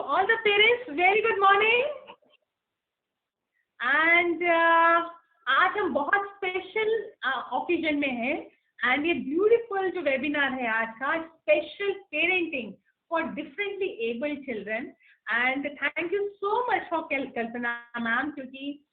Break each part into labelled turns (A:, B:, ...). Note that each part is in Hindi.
A: all the parents, very good morning. And आज हम बहुत स्पेशल ओकेजन में हैं एंड ये ब्यूटीफुल जो वेबिनार है आज का, special parenting for differently abled children. And thank you so much for Kalpana ma'am, क्योंकि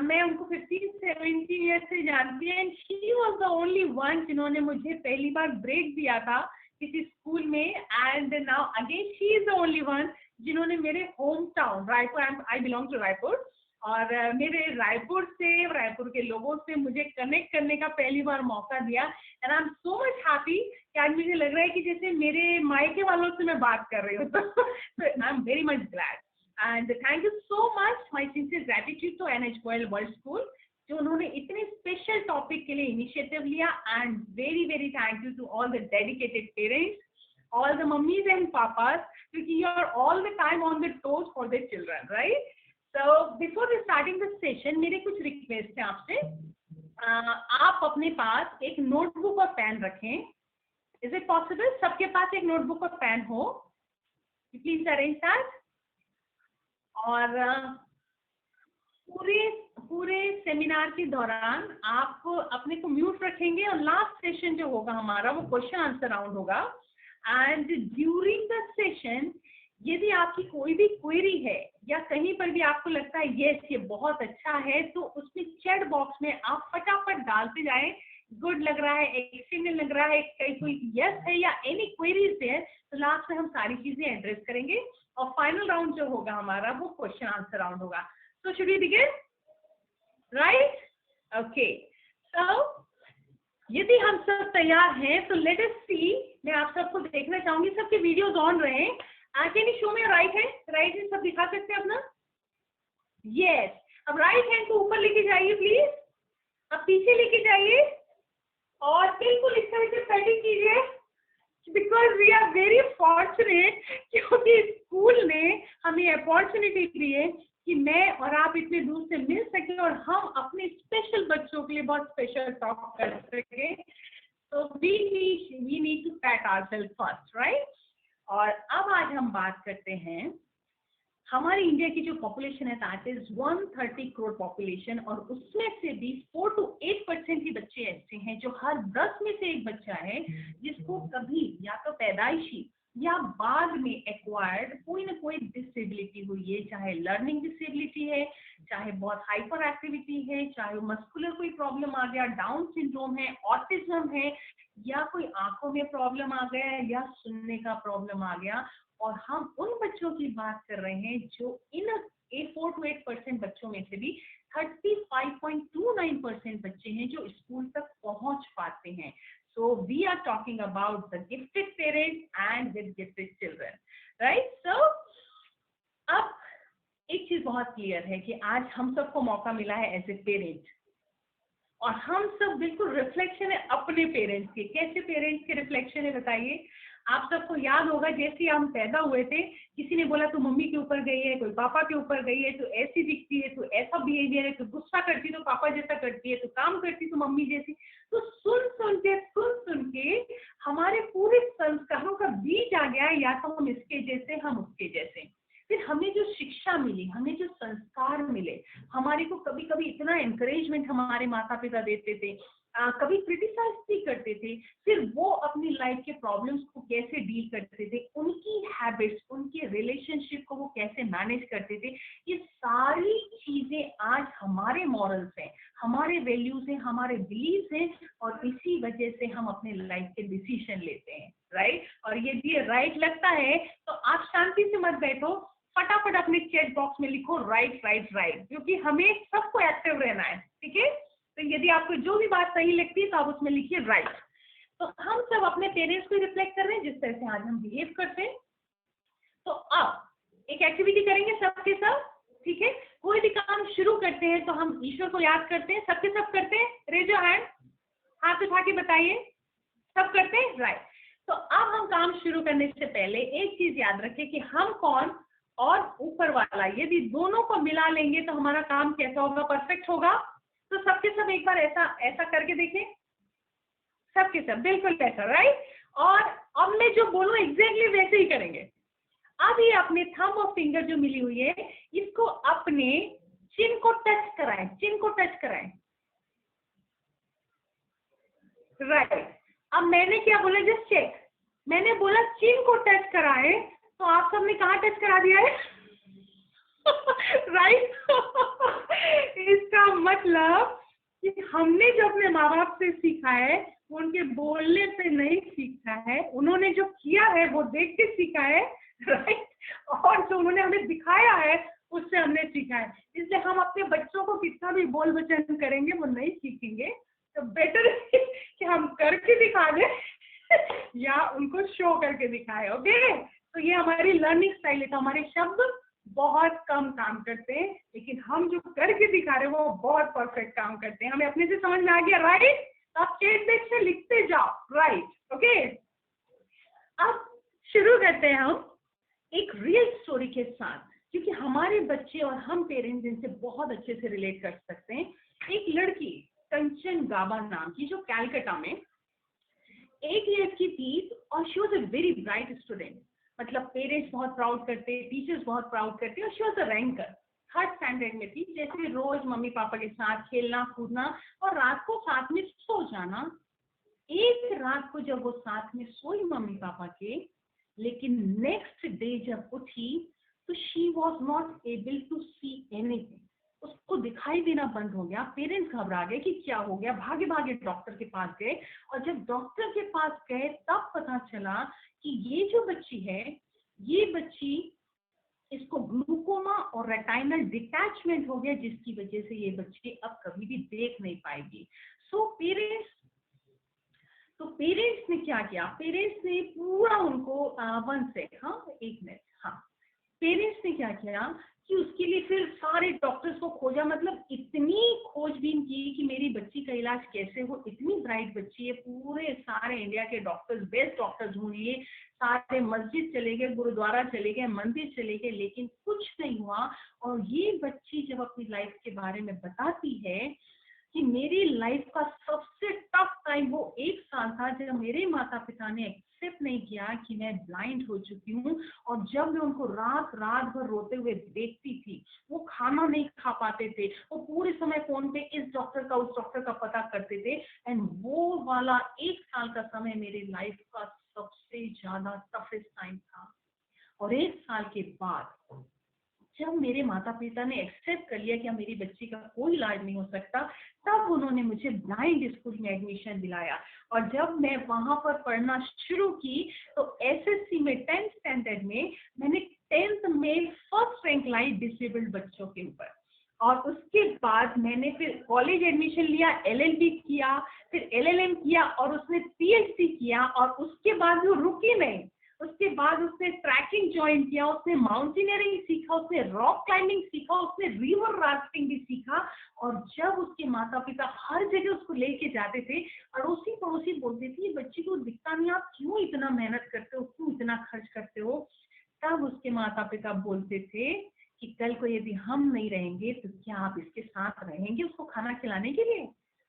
A: मैं उनको 15-17 ईयर्स से जानती हूँ and she was the only one जिन्होंने मुझे पहली बार ब्रेक दिया था किसी स्कूल में। And now again she is the only one जिन्होंने मेरे home town Raipur, I belong to Raipur, और मेरे रायपुर से, रायपुर के लोगों से मुझे कनेक्ट करने का पहली बार मौका दिया। And I am so much happy कि आज मुझे लग रहा है कि जैसे मेरे मायके वालों से मैं बात कर रही हूँ। तो I am very much glad and thank you so much, my sincere gratitude to NH Goyal world school जो उन्होंने इतने स्पेशल टॉपिक के लिए इनिशिएटिव लिया। And very very thank you to all the dedicated parents, all the mummies and papas, क्योंकि you are all the time on the toes for the children, right? So before starting the session, मेरे कुछ रिक्वेस्ट है आपसे। आप अपने पास एक नोटबुक और पेन रखें। Is it possible? सबके पास एक नोटबुक और पेन हो? Please arrange that. और पूरे सेमिनार के दौरान आप अपने को म्यूट रखेंगे और लास्ट सेशन जो होगा हमारा वो क्वेश्चन आंसर राउंड होगा। एंड ड्यूरिंग द सेशन यदि आपकी कोई भी क्वेरी है या कहीं पर भी आपको लगता है यस ये बहुत अच्छा है, तो उसमें चैट बॉक्स में आप फटाफट डालते जाएं। गुड लग रहा है, एक्सटेंडेड लग रहा है, कोई यस है या एनी क्वेरीज है, तो लास्ट में हम सारी चीजें एड्रेस करेंगे और फाइनल राउंड जो होगा हमारा वो क्वेश्चन आंसर राउंड होगा। So should we begin? Right? Okay, so यदि हम सब तैयार हैं तो लेट अस सी। मैं आप सबको देखना चाहूंगी, सबके वीडियोज ऑन रहे। Can you show me right hand? Right hand सब दिखा सकते हैं अपना? यस। अब राइट हैंड को ऊपर लेके जाइए प्लीज, अब पीछे लेके जाइए और बिल्कुल इस तरह से पैडिंग कीजिए, because we are very fortunate, क्योंकि स्कूल ने हमें अपॉर्चुनिटी दी है कि मैं और आप इतने दूर से मिल सके और हम अपने स्पेशल बच्चों के लिए बहुत स्पेशल टॉक कर सके। तो we need to pat ourself first, right? और अब आज हम बात करते हैं हमारी इंडिया की जो पॉपुलेशन है, दैट इज 130 करोड़ पॉपुलेशन, और उसमें से भी 4 to 8% ही बच्चे ऐसे हैं जो हर 10 में से एक बच्चा है जिसको कभी या तो पैदाइशी या बाद में एक्वायर्ड कोई ना कोई डिसेबिलिटी हुई है, चाहे लर्निंग डिसेबिलिटी है, चाहे बहुत हाइपर एक्टिविटी है, चाहे मस्कुलर कोई प्रॉब्लम आ गया, डाउन सिंड्रोम है, ऑटिज्म है, या कोई आंखों में प्रॉब्लम आ गया है, या सुनने का प्रॉब्लम आ गया। और हम उन बच्चों की बात कर रहे हैं जो इन 4 to 8% बच्चों में से भी 35.29% बच्चे हैं जो स्कूल तक पहुंच पाते हैं। So we are talking about the gifted parents and with gifted children, right? So अब एक चीज बहुत क्लियर है कि आज हम सबको मौका मिला है एज ए पेरेंट, और हम सब बिल्कुल रिफ्लेक्शन है अपने पेरेंट्स के। कैसे पेरेंट्स के रिफ्लेक्शन है बताइए? आप सबको याद होगा जैसे हम पैदा हुए थे, किसी ने बोला तू मम्मी के ऊपर गई है, कोई पापा के ऊपर गई है, तू ऐसी दिखती है, तू ऐसा बिहेवियर है, तू गुस्सा करती तो पापा जैसा करती है, तू काम करती तो मम्मी जैसी। तो सुन सुन के हमारे पूरे संस्कारों का बीज आ गया, या तो हम इसके जैसे हम उसके जैसे। फिर हमें जो शिक्षा मिली, हमें जो संस्कार मिले, हमारे को कभी कभी इतना एनकरेजमेंट हमारे माता पिता देते थे, कभी क्रिटिसाइज भी करते थे, फिर वो अपनी लाइफ के प्रॉब्लम्स को कैसे डील करते थे, उनकी हैबिट्स, उनके रिलेशनशिप को वो कैसे मैनेज करते थे, ये सारी चीजें आज हमारे मॉरल्स हैं, हमारे वैल्यूज हैं, हमारे बिलीव्स हैं, और इसी वजह से हम अपने लाइफ के डिसीजन लेते हैं, राइट? और यदि राइट लगता है तो आप शांति से मत बैठो, फटाफट अपने चैट बॉक्स में लिखो राइट राइट राइट, क्योंकि हमें सबको एक्टिव रहना है, ठीक है? तो यदि आपको जो भी बात सही लगती है तो आप उसमें लिखिए राइट। तो हम सब अपने पेरेंट्स को रिफ्लेक्ट कर रहे हैं जिस तरह से आज हम बिहेव करते हैं। तो अब एक एक्टिविटी करेंगे सबके सब, ठीक है? कोई भी काम शुरू करते हैं तो हम ईश्वर को याद करते हैं, सबके सब करते हैं? रेज योर हैंड, हाथ उठा के बताइए, सब करते हैं, राइट? तो अब हम काम शुरू करने से पहले एक चीज याद रखें कि हम कौन और ऊपर वाला, यदि दोनों को मिला लेंगे तो हमारा काम कैसा होगा? परफेक्ट होगा। तो सबके सब एक बार ऐसा करके देखें, सबके सब बिल्कुल ऐसा, राइट? और अब मैं जो बोलूं एग्जैक्टली वैसे ही करेंगे। अब ये अपने थंब और फिंगर जो मिली हुई है, इसको अपने चिन को टच कराएं, चिन को टच कराएं। राइट। अब मैंने क्या बोला, जस्ट चेक, मैंने बोला चिन को टच कराए, तो आप सबने कहाँ टच करा दिया है? राइट। इसका मतलब कि हमने जो अपने माँ बाप से सीखा है वो उनके बोलने से नहीं सीखा है, उन्होंने जो किया है वो देख के सीखा है। राइट। और जो उन्होंने हमें दिखाया है उससे हमने सीखा है। इसलिए हम अपने बच्चों को कितना भी बोल वचन करेंगे वो नहीं सीखेंगे, तो बेटर कि हम करके दिखा दें या उनको शो करके दिखाएं। ओके, तो ये हमारी लर्निंग स्टाइल है। तो हमारे शब्द बहुत कम काम करते हैं, लेकिन हम जो करके दिखा रहे हैं वो बहुत परफेक्ट काम करते हैं। हमें अपने से समझ में आ गया? राइट। आप चेट बैग से लिखते जाओ। राइट। ओके, अब शुरू करते हैं हम एक रियल स्टोरी के साथ, क्योंकि हमारे बच्चे और हम पेरेंट्स इनसे बहुत अच्छे से रिलेट कर सकते हैं। एक लड़की कंचन गाबा नाम की, जो कैलकाटा में 8 ईयर्स की थी, और she was a very bright student. मतलब पेरेंट्स बहुत प्राउड करते, टीचर्स बहुत प्राउड करते, और she was a ranker. 3rd standard में थी। जैसे रोज मम्मी पापा के साथ खेलना कूदना और रात को साथ में सो जाना। एक रात को जब वो साथ में सोई मम्मी पापा के, लेकिन नेक्स्ट डे जब उठी तो she was not able to see anything. उसको दिखाई देना बंद हो गया। पेरेंट्स घबरा गए कि क्या हो गया, भागे भागे डॉक्टर के पास गए, और जब डॉक्टर के पास गए तब पता चला कि ये जो बच्ची है, ये बच्ची, इसको ग्लूकोमा और रेटाइनल डिटैचमेंट हो गया, जिसकी वजह से ये बच्ची अब कभी भी देख नहीं पाएगी। सो पेरेंट्स ने क्या किया, पेरेंट्स ने पूरा उनको पेरेंट्स ने क्या किया कि उसके लिए फिर सारे डॉक्टर्स को खोजा। मतलब इतनी खोजबीन की कि मेरी बच्ची का इलाज कैसे हो, इतनी ब्राइट बच्ची है। पूरे सारे इंडिया के डॉक्टर्स, बेस्ट डॉक्टर्स ढूंढ लिए, सारे मस्जिद चले गए, गुरुद्वारा चले गए, मंदिर चले गए, लेकिन कुछ नहीं हुआ। और ये बच्ची जब अपनी लाइफ के बारे में बताती है कि मेरी लाइफ का सबसे टफ टाइम वो 1 साल था जब मेरे माता पिता ने एक्सेप्ट नहीं किया कि मैं ब्लाइंड हो चुकी हूँ। और जब मैं उनको रात भर रोते हुए देखती थी, वो खाना नहीं खा पाते थे, वो पूरे समय फोन पे इस डॉक्टर का उस डॉक्टर का पता करते थे। एंड वो वाला 1 साल का समय मेरी लाइफ का सबसे ज्यादा टफेस्ट टाइम था। और 1 साल के बाद जब मेरे माता पिता ने एक्सेप्ट कर लिया कि मेरी बच्ची का कोई इलाज नहीं हो सकता, तब उन्होंने मुझे ब्लाइंड स्कूल में एडमिशन दिलाया। और जब मैं वहां पर पढ़ना शुरू की तो एसएससी में 10th स्टैंडर्ड में मैंने 10th में फर्स्ट रैंक लाई डिसेबल्ड बच्चों के ऊपर। और उसके बाद मैंने फिर कॉलेज एडमिशन लिया, एलएलबी किया, फिर एलएलएम किया, और उसने पीएचडी किया। और उसके बाद वो रुकी नहीं, उसके बाद उसने ट्रैकिंग ज्वाइन किया, उसने माउंटेनियरिंग सीखा, उसने रॉक क्लाइंबिंग सीखा, उसने रिवर राफ्टिंग भी सीखा। और जब उसके माता पिता हर जगह उसको लेके जाते थे, अड़ोसी पड़ोसी बोलते थे, ये बच्ची को दिखता नहीं, आप क्यों इतना मेहनत करते हो, क्यों इतना खर्च करते हो। तब उसके माता पिता बोलते थे कि कल को यदि हम नहीं रहेंगे तो क्या आप इसके साथ रहेंगे उसको खाना खिलाने के लिए?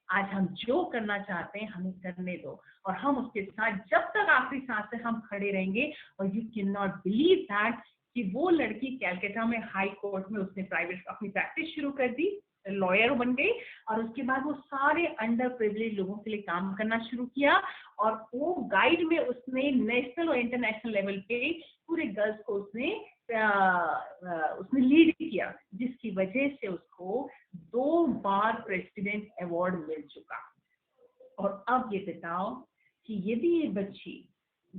A: आज हम जो करना चाहते हैं हमें करने दो, और हम उसके साथ जब तक आखिरी सांस से हम खड़े रहेंगे। और you can not believe that कि वो लड़की कैलकाटा में हाई कोर्ट में उसने प्राइवेट अपनी प्रैक्टिस शुरू कर दी, लॉयर बन गई। और उसके बाद वो सारे अंडर प्रिविलेज लोगों के लिए काम करना शुरू किया। और वो गाइड में उसने नेशनल और इंटरनेशनल लेवल पे पूरे गर्ल्स को उसने लीड किया, जिसकी वजह से उसको 2 बार प्रेसिडेंट अवार्ड मिल चुका। और अब ये बताओ कि यदि ये बच्ची,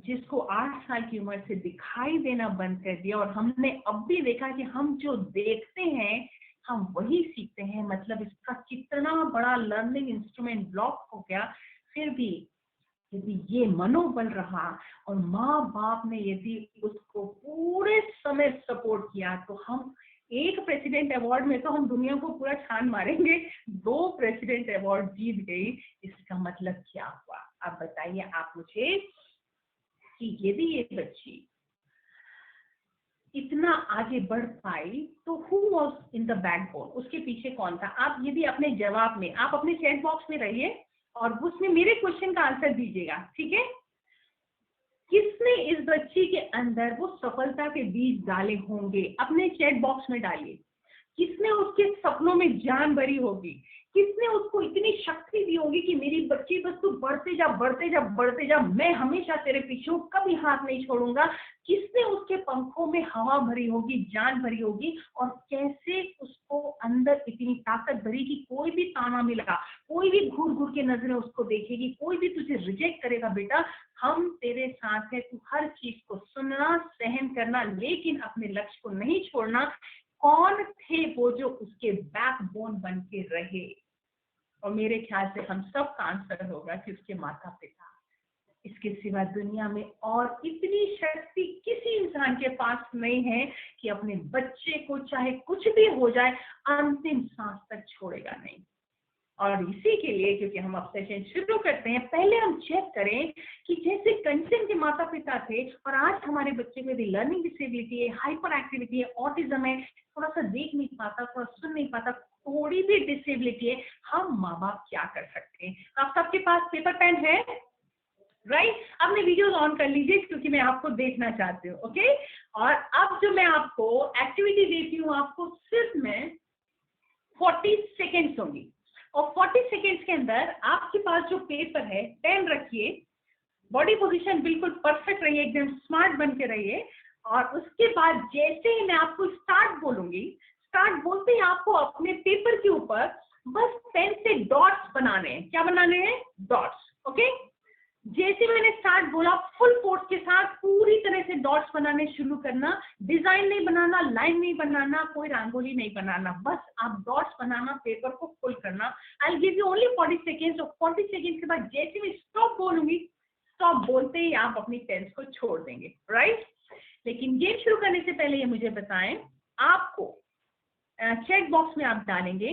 A: जिसको 8 साल की उम्र से दिखाई देना बंद कर दिया, और हमने अब भी देखा कि हम जो देखते हैं हम वही सीखते हैं, मतलब इसका कितना बड़ा लर्निंग इंस्ट्रूमेंट ब्लॉक हो गया, फिर भी यदि ये मनोबल रहा और माँ बाप ने यदि उसको पूरे समय सपोर्ट किया, तो हम एक प्रेसिडेंट अवार्ड में तो हम दुनिया को पूरा छान मारेंगे, 2 प्रेसिडेंट अवार्ड जीत गई। इसका मतलब क्या हुआ? अब बताइए आप मुझे कि यदि ये बच्ची इतना आगे बढ़ पाई तो who was in the backbone, उसके पीछे कौन था? आप यदि अपने जवाब में, आप अपने चैट बॉक्स में रहिए और उसमें मेरे क्वेश्चन का आंसर दीजिएगा, ठीक है? किसने इस बच्ची के अंदर वो सफलता के बीज डाले होंगे, अपने चैट बॉक्स में डालिए। किसने उसके सपनों में जान भरी होगी, किसने उसको इतनी शक्ति दी होगी कि मेरी बच्ची बस तू बढ़ते जा बढ़ते जा बढ़ते जा, मैं हमेशा तेरे पीछे हूं, कभी हाथ नहीं छोड़ूंगा। किसने उसके पंखों में हवा भरी होगी, जान भरी होगी, और कैसे उसको अंदर इतनी ताकत भरी कि कोई भी ताना मिला, कोई भी घूर घूर के नजरें उसको देखेगी, कोई भी तुझे रिजेक्ट करेगा, बेटा हम तेरे साथ है, तू हर चीज को सुनना, सहन करना, लेकिन अपने लक्ष्य को नहीं छोड़ना। कौन थे वो जो उसके बैकबोन बन के रहे? और मेरे ख्याल से हम सब का आंसर होगा कि उसके माता पिता। इसके सिवा दुनिया में और इतनी शक्ति किसी इंसान के पास नहीं है कि अपने बच्चे को चाहे कुछ भी हो जाए अंतिम सांस तक छोड़ेगा नहीं। और इसी के लिए, क्योंकि हम अब सेशन शुरू करते हैं, पहले हम चेक करें कि जैसे कंचन के माता पिता थे और आज हमारे बच्चे को यदि लर्निंग डिसेबिलिटी है, हाइपर एक्टिविटी है, ऑटिज्म है, थोड़ा सा देख नहीं पाता, थोड़ा सुन नहीं पाता, थोड़ी भी डिसेबिलिटी है, हम माँ बाप क्या कर सकते हैं? आप सबके पास पेपर पेन है, राइट? अपने वीडियोस ऑन कर लीजिए क्योंकि मैं आपको देखना चाहती हूँ। ओके, और अब जो मैं आपको एक्टिविटी देती हूँ, आपको सिर्फ मैं 40 सेकेंड्स होंगी, और 40 सेकेंड्स के अंदर आपके पास जो पेपर है, पेन रखिए, बॉडी पोजीशन बिल्कुल परफेक्ट रहिए, एकदम स्मार्ट बन के रहिए, और उसके बाद जैसे ही मैं आपको स्टार्ट बोलूंगी, स्टार्ट बोलते ही आपको अपने पेपर के ऊपर बस पेन से डॉट्स बनाने हैं। क्या बनाने हैं? डॉट्स। ओके, जैसे मैंने स्टार्ट बोला, फुल फोर्स के साथ पूरी तरह से डॉट्स बनाने शुरू करना। डिजाइन नहीं बनाना, लाइन नहीं बनाना, कोई रंगोली नहीं बनाना, बस आप डॉट्स बनाना, पेपर को फुल करना। I give you only 40 seconds, और 40 सेकेंड्स के बाद जैसे मैं स्टॉप बोलूंगी, स्टॉप बोलते ही आप अपनी पेन को छोड़ देंगे, राइट? लेकिन गेम शुरू करने से पहले ये मुझे बताएं, आपको चैट बॉक्स में आप डालेंगे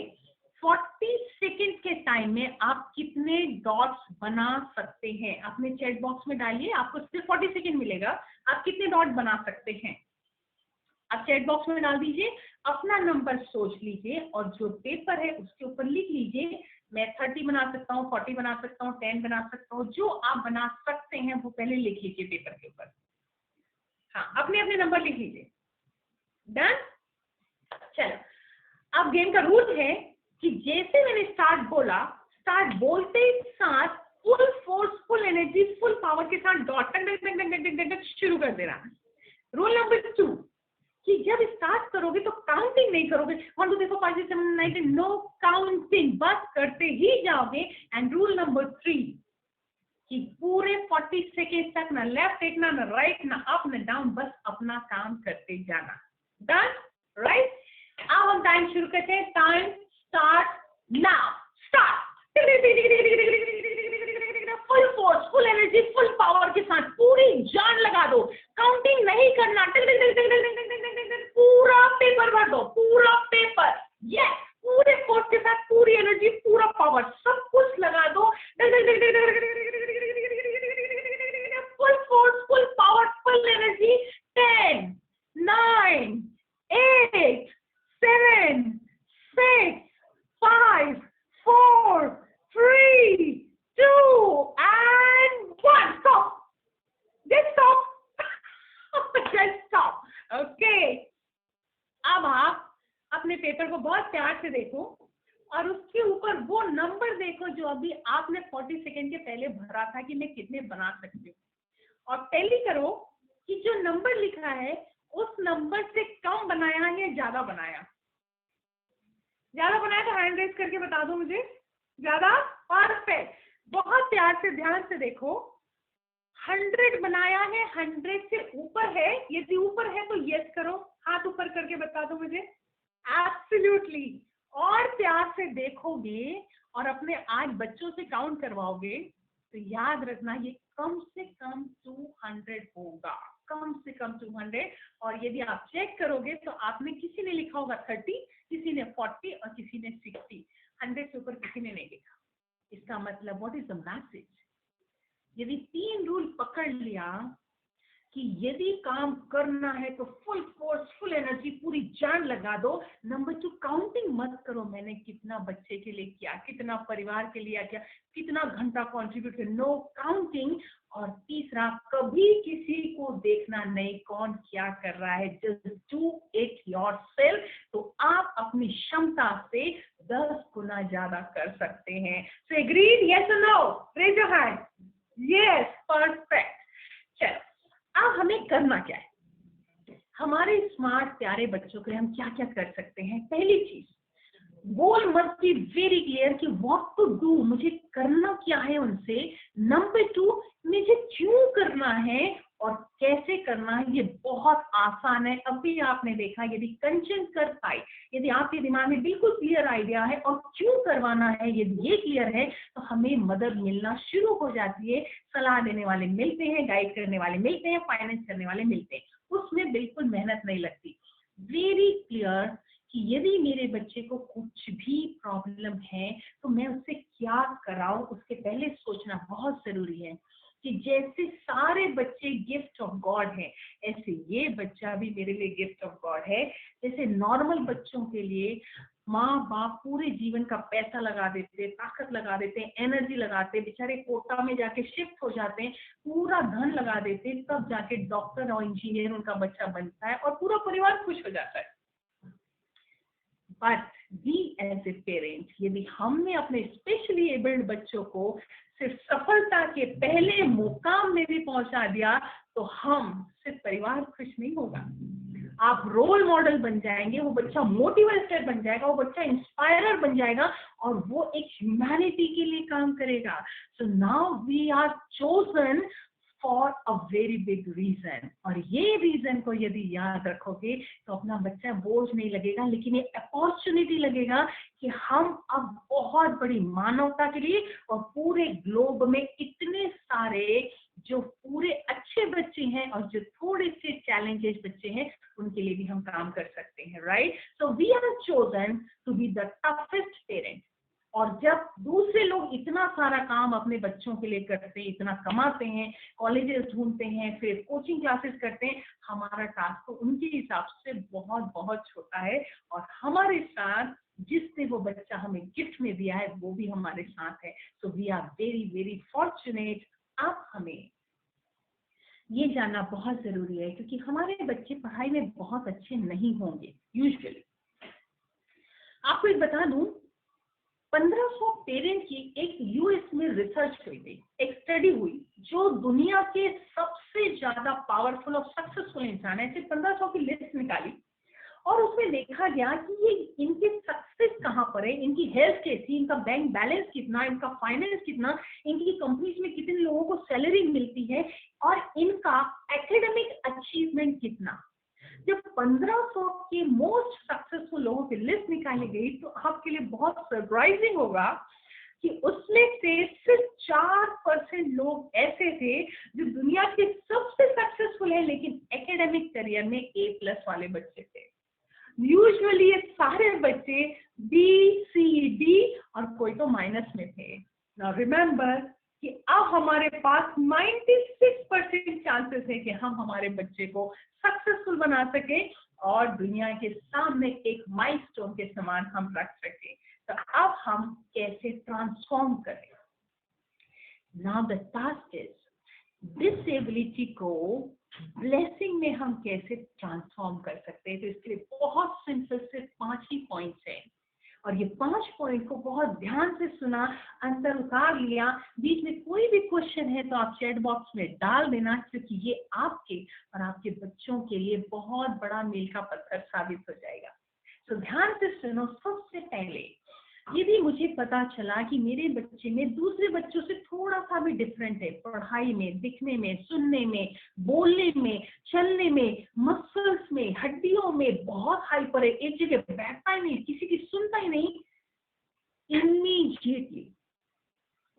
A: 40 सेकेंड के टाइम में आप कितने डॉट्स बना सकते हैं। अपने चैट बॉक्स में डालिए, आपको सिर्फ 40 सेकेंड मिलेगा, आप कितने डॉट बना सकते हैं आप चैट बॉक्स में डाल दीजिए, अपना नंबर सोच लीजिए, और जो पेपर है उसके ऊपर लिख लीजिए, मैं 30 बना सकता हूँ, 40 बना सकता हूँ, 10 बना सकता हूँ, जो आप बना सकते हैं वो पहले लिख लीजिए पेपर के ऊपर। हाँ, अपने अपने नंबर लिख लीजिए। डन? चलो, अब गेम का रूल है कि जैसे मैंने स्टार्ट बोला, स्टार्ट बोलते ही साथ full force, full energy, full power के साथ डॉट टक टक टक टक टक टक शुरू कर देना। रूल नंबर 2 कि जब स्टार्ट करोगे तो काउंटिंग नहीं करोगे, 1 2 3 4 5 6 7 8 9 10, नो काउंटिंग, बस करते ही जाओगे। एंड रूल नंबर 3 कि पूरे 40 सेकेंड तक ना लेफ्ट देखना, ना राइट, ना अप, ना डाउन, बस अपना काम करते जाना। डन? राइट? अब हम टाइम शुरू करते हैं। Time start now. Start. Full force, full energy, full power के साथ पूरी जान लगा दो, काउंटिंग नहीं करना, पूरा पेपर भर दो, पूरा पेपर, यस, पूरे फोर्स के साथ, पूरी एनर्जी, पूरा पावर, सब कुछ लगा दो, full force, full power, full energy. 10 9 8 7 6 5 4 3 2 and 1. Stop. Just stop. Just stop. Okay. अब आप अपने पेपर को बहुत प्यार से देखो और उसके ऊपर वो नंबर देखो जो अभी आपने 40 सेकेंड के पहले भरा था कि मैं कितने बना सकती हूँ, और टैली करो कि जो नंबर लिखा है उस नंबर से कम बनाया या ज्यादा बनाया। ज्यादा बनाया तो हैंड रेज करके बता दो मुझे। ज्यादा? परफेक्ट। बहुत प्यार से ध्यान से देखो, 100 बनाया है, 100 से ऊपर है, यदि ऊपर है तो यस करो, हाथ ऊपर करके बता दो मुझे। एब्सोल्युटली। और प्यार से देखोगे और अपने आज बच्चों से काउंट करवाओगे तो याद रखना ये कम से कम 200 होगा, कम से कम 200। और यदि आप चेक करोगे तो आपने, किसी ने लिखा होगा 30, किसी ने 40 और किसी ने 60, 100 से ऊपर किसी ने नहीं लिखा। इसका मतलब व्हाट इज द मैसेज? यदि 3 रूल पकड़ लिया कि यदि काम करना है तो फुल फोर्स, फुल एनर्जी, पूरी जान लगा दो। नंबर 2, काउंटिंग मत करो मैंने कितना बच्चे के लिए किया, कितना परिवार के लिए किया, कितना घंटा कंट्रीब्यूट किया, नो काउंटिंग। और तीसरा, कभी किसी को देखना नहीं कौन क्या कर रहा है, जस्ट डू इट योरसेल्फ। तो आप अपनी क्षमता से 10 गुना ज्यादा कर सकते हैं। सो एग्रीड, यस और no? Raise your hand. Yes, perfect. चलो, अब हमें करना क्या है? हमारे स्मार्ट प्यारे बच्चों के लिए हम क्या क्या कर सकते हैं? पहली चीज, गोल मत बी वेरी क्लियर कि व्हाट टू डू, मुझे करना क्या है उनसे। नंबर 2, मुझे क्यों करना है और कैसे करना है। ये बहुत आसान है। अभी आपने देखा, यदि कंचन कर पाई, यदि आपके दिमाग में बिल्कुल क्लियर आइडिया है और क्यों करवाना है यदि ये क्लियर है, तो हमें मदद मिलना शुरू हो जाती है। सलाह देने वाले मिलते हैं, गाइड करने वाले मिलते हैं, फाइनेंस करने वाले मिलते हैं, उसमें बिल्कुल मेहनत नहीं लगती। वेरी क्लियर कि यदि मेरे बच्चे को कुछ भी प्रॉब्लम है तो मैं उससे क्या कराऊं, उसके पहले सोचना बहुत जरूरी है। कि जैसे सारे बच्चे गिफ्ट ऑफ गॉड हैं, ऐसे ये बच्चा भी मेरे लिए गिफ्ट ऑफ गॉड है। जैसे नॉर्मल बच्चों के लिए माँ बाप पूरे जीवन का पैसा लगा देते, ताकत लगा देते, एनर्जी लगाते, बेचारे कोटा में जाके शिफ्ट हो जाते हैं, पूरा धन लगा देते, तब जाके डॉक्टर और इंजीनियर उनका बच्चा बनता है और पूरा परिवार खुश हो जाता है। But we as a parent, यदि हमने अपने स्पेशली एबल्ड बच्चों को सिर्फ सफलता के पहले मुकाम में भी पहुंचा दिया, तो हम सिर्फ परिवार खुश नहीं होगा, आप रोल मॉडल बन जाएंगे, वो बच्चा मोटिवेटर बन जाएगा, वो बच्चा इंस्पायरर बन जाएगा और वो एक ह्यूमैनिटी के लिए काम करेगा। So now we are chosen for a very big reason. और ये रीजन को यदि याद रखोगे तो अपना बच्चा बोझ नहीं लगेगा, लेकिन ये अपॉर्चुनिटी लगेगा कि हम अब बहुत बड़ी मानवता के लिए और पूरे ग्लोब में इतने सारे जो पूरे अच्छे बच्चे हैं और जो थोड़े से चैलेंजेस बच्चे हैं उनके लिए भी हम काम कर सकते हैं, right? So we are chosen to be the toughest parent. और जब दूसरे लोग इतना सारा काम अपने बच्चों के लिए करते हैं, इतना कमाते हैं, कॉलेजेस ढूंढते हैं, फिर कोचिंग क्लासेस करते हैं, हमारा टास्क तो उनके हिसाब से बहुत बहुत छोटा है। और हमारे साथ जिसने वो बच्चा हमें गिफ्ट में दिया है वो भी हमारे साथ है। So we are very very fortunate. अब हमें ये जानना बहुत जरूरी है क्योंकि हमारे बच्चे पढ़ाई में बहुत अच्छे नहीं होंगे यूजुअली। आपको एक बता दूं, 1500 पेरेंट की एक यूएस में रिसर्च हुई थी, एक स्टडी हुई जो दुनिया के सबसे ज्यादा पावरफुल और सक्सेसफुल इंसान है, सिर्फ 1500 की लिस्ट निकाली और उसमें देखा गया कि ये इनकी सक्सेस कहाँ पर है, इनकी हेल्थ कैसी, इनका बैंक बैलेंस कितना, इनका फाइनेंस कितना, इनकी कंपनीज में कितने लोगों को सैलरी मिलती है और इनका एकेडमिक अचीवमेंट कितना। जब 1500 के मोस्ट सक्सेसफुल लोगों की लिस्ट निकाली गई तो आपके लिए बहुत सरप्राइजिंग होगा कि उसमें से सिर्फ 4% लोग ऐसे थे जो दुनिया के सबसे सक्सेसफुल है लेकिन एकेडमिक करियर में A+ वाले बच्चे थे। यूजुअली ये सारे बच्चे B, C, D और कोई तो माइनस में थे। नाउ रिमेंबर कि अब हमारे पास 96% चांसेस है कि हम हमारे बच्चे को सक्सेसफुल बना सके और दुनिया के सामने एक माइलस्टोन के समान हम रख सके। तो अब हम कैसे ट्रांसफॉर्म करें? Now the task is disability को ब्लेसिंग में हम कैसे ट्रांसफॉर्म कर सकते हैं। तो इसके लिए बहुत सिंपल सिर्फ 5 ही पॉइंट्स हैं और ये 5 पॉइंट को बहुत ध्यान से सुना, अंतर उतार लिया। बीच में कोई भी क्वेश्चन है तो आप चैट बॉक्स में डाल देना क्योंकि ये आपके और आपके बच्चों के लिए बहुत बड़ा मील का पत्थर साबित हो जाएगा। तो ध्यान से सुनो। सबसे पहले, यदि मुझे पता चला कि मेरे बच्चे में दूसरे बच्चों से थोड़ा सा भी डिफरेंट है, पढ़ाई में, दिखने में, सुनने में, बोलने में, चलने में, मसल्स में, हड्डियों में बहुत हाइपर है, एक जगह बैठता ही नहीं, किसी की सुनता ही नहीं, इमीडिएटली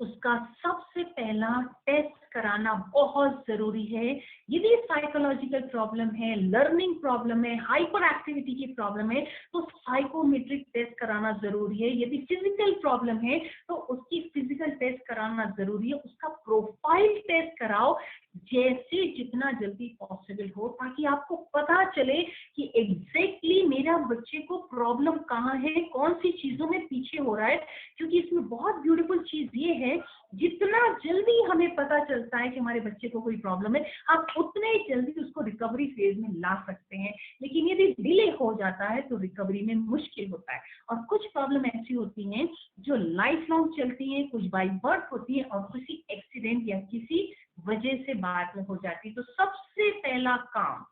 A: उसका सबसे पहला टेस्ट कराना बहुत जरूरी है। यदि साइकोलॉजिकल प्रॉब्लम है, लर्निंग प्रॉब्लम है, हाइपर एक्टिविटी की प्रॉब्लम है तो साइकोमेट्रिक टेस्ट कराना जरूरी है। यदि फिजिकल प्रॉब्लम है तो उसकी फिजिकल टेस्ट कराना जरूरी है। उसका प्रोफाइल टेस्ट कराओ जैसे जितना जल्दी पॉसिबल हो, ताकि आपको पता चले कि एग्जैक्टली मेरा बच्चे को प्रॉब्लम कहाँ है, कौन सी चीजों में पीछे हो रहा है। क्योंकि इसमें बहुत ब्यूटीफुल चीज ये है, जितना जल्दी हमें पता चलता है कि हमारे बच्चे को कोई प्रॉब्लम है, आप उतने ही जल्दी उसको रिकवरी फेज में ला सकते हैं। लेकिन यदि डिले हो जाता है तो रिकवरी में मुश्किल होता है। और कुछ प्रॉब्लम ऐसी होती हैं जो लाइफ लॉन्ग चलती हैं, कुछ बाय बर्थ होती है और किसी एक्सीडेंट या किसी वजह से बाद में हो जाती है। तो सबसे पहला काम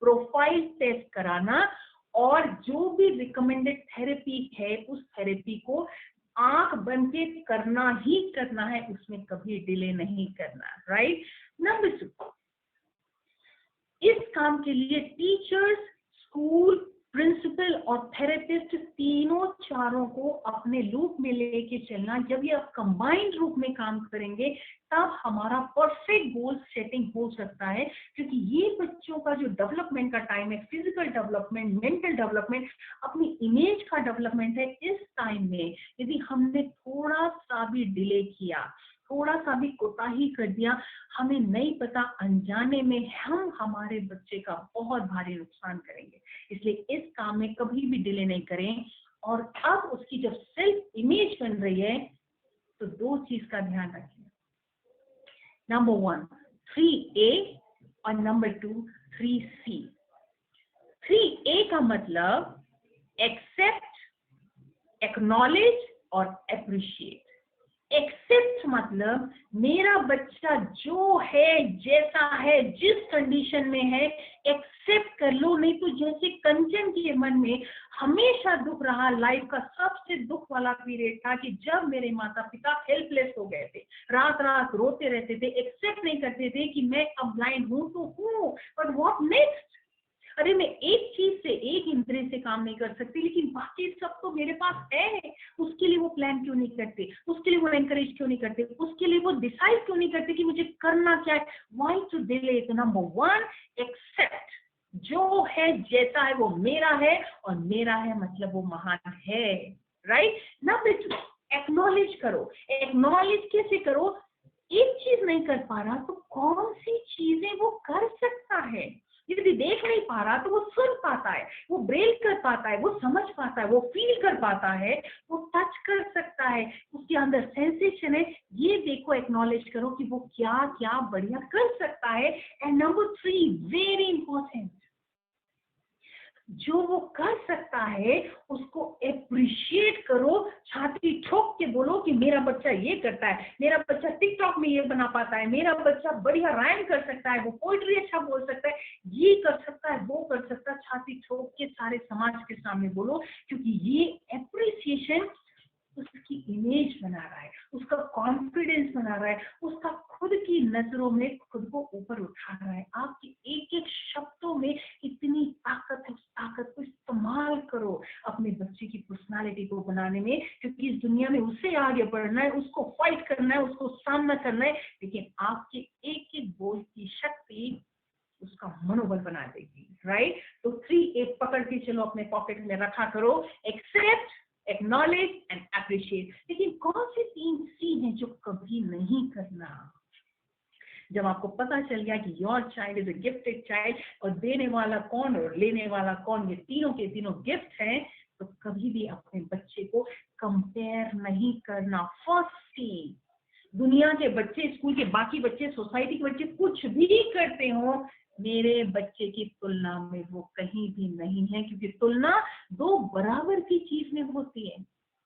A: प्रोफाइल टेस्ट कराना, और जो भी रिकमेंडेड थेरेपी है उस थेरेपी को आंख बंद के करना ही करना है, उसमें कभी डिले नहीं करना, राइट। नंबर 2, इस काम के लिए टीचर्स, स्कूल, प्रिंसिपल और थेरेपिस्ट तीनों चारों को अपने लूप में लेके चलना। जब ये आप कंबाइंड रूप में काम करेंगे तब हमारा परफेक्ट गोल सेटिंग हो सकता है। क्योंकि ये बच्चों का जो डेवलपमेंट का टाइम है, फिजिकल डेवलपमेंट, मेंटल डेवलपमेंट, अपनी इमेज का डेवलपमेंट है, इस टाइम में यदि हमने थोड़ा सा भी डिले किया, थोड़ा सा भी कोताही कर दिया, हमें नहीं पता अनजाने में हम हमारे बच्चे का बहुत भारी नुकसान करेंगे। इसलिए इस काम में कभी भी डिले नहीं करें। और अब उसकी जब सेल्फ इमेज बन रही है तो 2 चीज का ध्यान रखें। नंबर 1 3A और नंबर 2 3C। 3A का मतलब एक्सेप्ट, एक्नॉलेज और एप्रिशिएट। एक्सेप्ट मतलब मेरा बच्चा जो है, जैसा है, जिस कंडीशन में है, एक्सेप्ट कर लो। नहीं तो जैसे कंचन के मन में हमेशा दुख रहा, लाइफ का सबसे दुख वाला पीरियड था कि जब मेरे माता पिता हेल्पलेस हो गए थे, रात रात रोते रहते थे, एक्सेप्ट नहीं करते थे कि मैं अब ब्लाइंड हूं तो हूं, बट व्हाट नेक्स्ट। अरे मैं एक चीज से, एक इंद्रिय से काम नहीं कर सकती, लेकिन बाकी सब तो मेरे पास है। उसके लिए वो प्लान क्यों नहीं करते, उसके लिए वो एनकरेज क्यों नहीं करते, उसके लिए वो डिसाइड क्यों नहीं करते कि मुझे करना क्या है। Why to delay. तो नंबर 1 एक्सेप्ट, जो है जैसा है वो मेरा है, और मेरा है मतलब वो महान है, राइट। नंबर 2 एक्नॉलेज करो। एक्नॉलेज कैसे करो, एक चीज नहीं कर पा रहा तो कौन सी चीजें वो कर सकता है। यदि देख नहीं पा रहा तो वो सुन पाता है, वो ब्रेल कर पाता है, वो समझ पाता है, वो फील कर पाता है, वो टच कर सकता है, उसके अंदर सेंसेशन है। ये देखो, एक्नॉलेज करो कि वो क्या क्या बढ़िया कर सकता है। एंड नंबर 3 वेरी इंपॉर्टेंट, जो वो कर सकता है उसको एप्रिशिएट करो। छाती ठोक के बोलो कि मेरा बच्चा ये करता है, मेरा बच्चा टिकटॉक में ये बना पाता है, मेरा बच्चा बढ़िया राइम कर सकता है, वो पोइट्री अच्छा बोल सकता है, ये कर सकता है, वो कर सकता है। छाती ठोक के सारे समाज के सामने बोलो, क्योंकि ये एप्रिसिएशन उसकी इमेज बना रहा है, उसका कॉन्फिडेंस बना रहा है, उसका खुद की नजरों में खुद को ऊपर उठा रहा है। आपके एक एक शब्दों में इतनी ताकत है, उस ताकत को इस्तेमाल करो अपने बच्चे की पर्सनालिटी को बनाने में। क्योंकि इस दुनिया में उसे आगे बढ़ना है, उसको फाइट करना है, उसको सामना करना है, लेकिन आपके एक एक बोल की शक्ति उसका मनोबल बना देगी, राइट। तो 3A पकड़ के चलो, अपने पॉकेट में रखा करो, एक्सेप्ट, एक्नॉलेज एंड अप्रिशिएट। लेकिन कौन से 3 C हैं जो कभी नहीं करना। जब आपको पता चल गया कि your child is a gifted child, और देने वाला कौन और लेने वाला कौन, ये तीनों के तीनों गिफ्ट हैं, तो कभी भी अपने बच्चे को कंपेयर नहीं करना। फर्स्ट C, दुनिया के बच्चे, स्कूल के बाकी बच्चे, सोसाइटी के बच्चे कुछ भी करते हो, मेरे बच्चे की तुलना में वो कहीं भी नहीं है। क्योंकि तुलना 2 बराबर की चीज में होती है,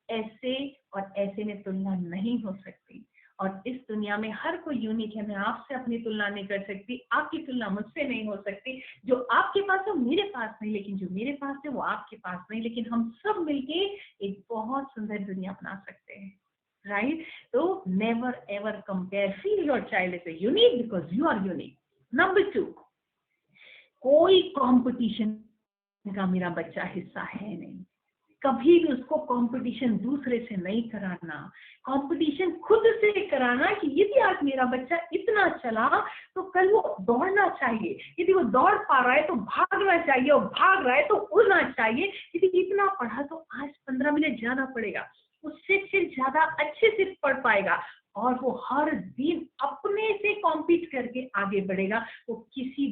A: ऐसे और ऐसे में तुलना नहीं हो सकती। और इस दुनिया में हर कोई यूनिक है। मैं आपसे अपनी तुलना नहीं कर सकती, आपकी तुलना मुझसे नहीं हो सकती। जो आपके पास है मेरे पास नहीं, लेकिन जो मेरे पास है वो आपके पास नहीं। लेकिन हम सब मिलके एक बहुत सुंदर दुनिया बना सकते हैं, राइट। तो never ever compare, feel your child is unique because you are unique. Number 2, कोई कंपटीशन का मेरा बच्चा हिस्सा है नहीं। कभी भी उसको कंपटीशन दूसरे से नहीं कराना, कंपटीशन खुद से कराना। कि यदि आज मेरा बच्चा इतना चला तो कल वो दौड़ना चाहिए, यदि वो दौड़ पा रहा है तो भागना चाहिए, और भाग रहा है तो उड़ना चाहिए। यदि इतना पढ़ा तो आज 15 मिनट ज्यादा पड़ेगा, उससे फिर ज्यादा अच्छे से पढ़ पाएगा। और वो हर दिन अपने से कॉम्पीट करके आगे बढ़ेगा। वो किसी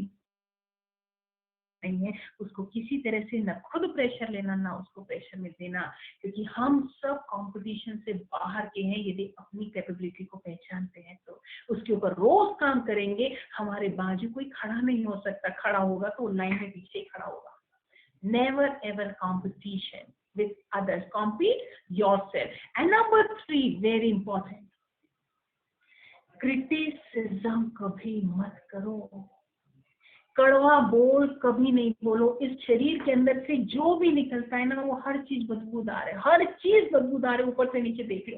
A: नहीं है, उसको किसी तरह से न खुद प्रेशर लेना ना उसको प्रेशर में देना, क्योंकि हम सब कंपटीशन से बाहर के हैं। यदि अपनी कैपेबिलिटी को पहचानते हैं तो उसके ऊपर रोज काम करेंगे। हमारे बाजू कोई खड़ा नहीं हो सकता, खड़ा होगा तो लाइन में पीछे खड़ा होगा। Never ever competition with others, compete yourself. And number 3 very important, criticism कभी मत करो। कड़वा बोल कभी नहीं बोलो। इस शरीर के अंदर से जो भी निकलता है ना, वो हर चीज बदबूदार है, हर चीज बदबूदार है, ऊपर से नीचे देख लो।